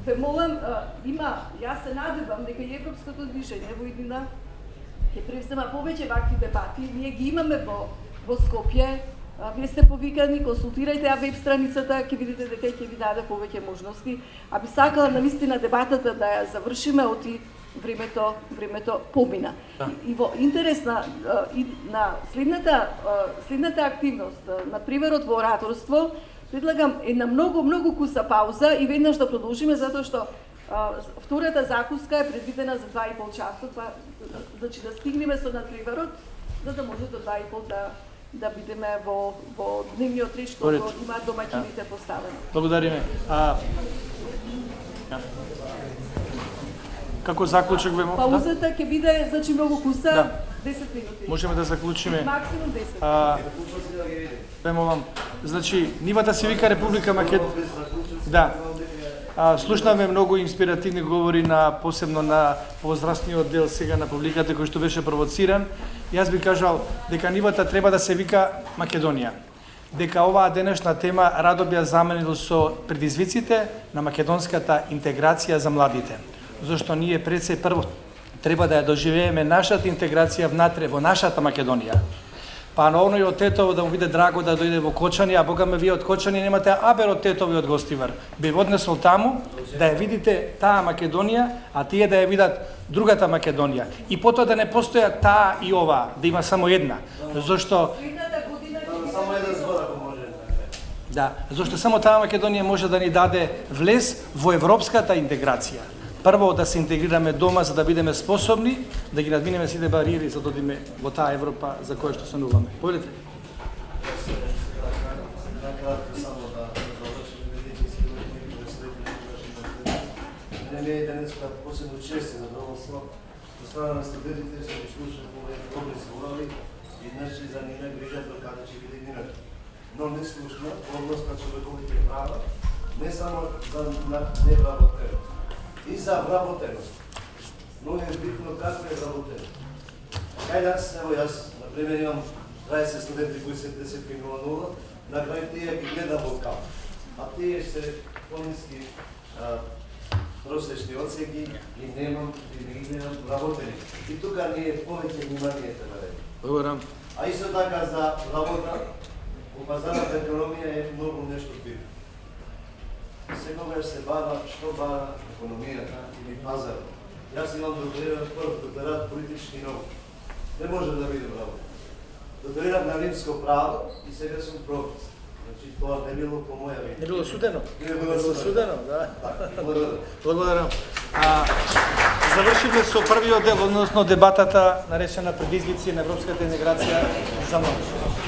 Ве молам, јас се надевам дека и Европското движење во иднина ќе превзема повеќе вакви дебати. Ние ги имаме во Скопје. Вие сте повикани, консултирајте ја веб страницата, ќе видите дека ќе ви даде повеќе можности. А би сакала навистина дебатата да ја завршиме, оти времето помина. И во интерес на следната активност, на примерот во ораторство, предлагам една многу куса пауза и веднаш да продолжиме, затоа што втората закуска е предвидена за 2,5 часот, значи да стигнеме со надпреварот, за да може до 2,5 да бидеме во дневниот ред што го имаат домаќините поставено. Благодариме. Како заклучок ве паузата ќе биде значи многу куса, 10 минути. Можеме да заклучиме. Максимум 10. Ве молам. Значи, нивата се вика Република Македонија. Да. Слушнавме многу инспиративни говори посебно на возрастниот дел сега на публиката кој што беше провоциран. Јас би кажал дека нивата треба да се вика Македонија. Дека оваа денешна тема радо би ја заменил со предизвиците на македонската интеграција за младите. Зашто ние пред се прво треба да ја доживееме нашата интеграција внатре во нашата Македонија. Па на оној од Тетово да му биде драго да дојде во Кочани, а бога ме вие од Кочани немате абер од Тетово и од Гостивар. Би однесол таму да ја видите таа Македонија, а тие да ја видат другата Македонија. И потоа да не постоја таа и оваа, да има само една. Зашто само еден збор ако може. Да, зашто само таа Македонија може да ни даде влез во европската интеграција. Прво да се интегрираме дома за да бидеме способни да ги надминеме сите бариери за да одиме во таа Европа за која што сануваме. Повелете. Не е денеска посебно чест и задоволство од страна на студентите што ги слушаат овие добри зборови и значи за нивна грижа до каде ќе биде минато. Но не слушна однос на човековите права, не само за невработеност, и за вработеност. Но е битно како е вработеност. Кај нас, ево јас, например, имам 20 студенти кои се 10.00, на крај тие ги гледам во кафе. а тие се по-ниски просечни оценки и немам и не ги немам работени. И тука ние повеќе внимание треба да дадеме. Благодарам. А исто така за работа, у пазарната економија е многу нешто битно. Секогаш се бара што бара економијата или пазарот. Јас имам докториран прв докторат политички науки. Не може да бидам работа. Докторирав на римско право и сега сум професор. Значи тоа не било по моја вина. Не било судено? Не било судено, да. Така, благодарам. Благодарам. Завршивме со првиот дел, односно дебатата наречена предизвици на европската интеграција за млади.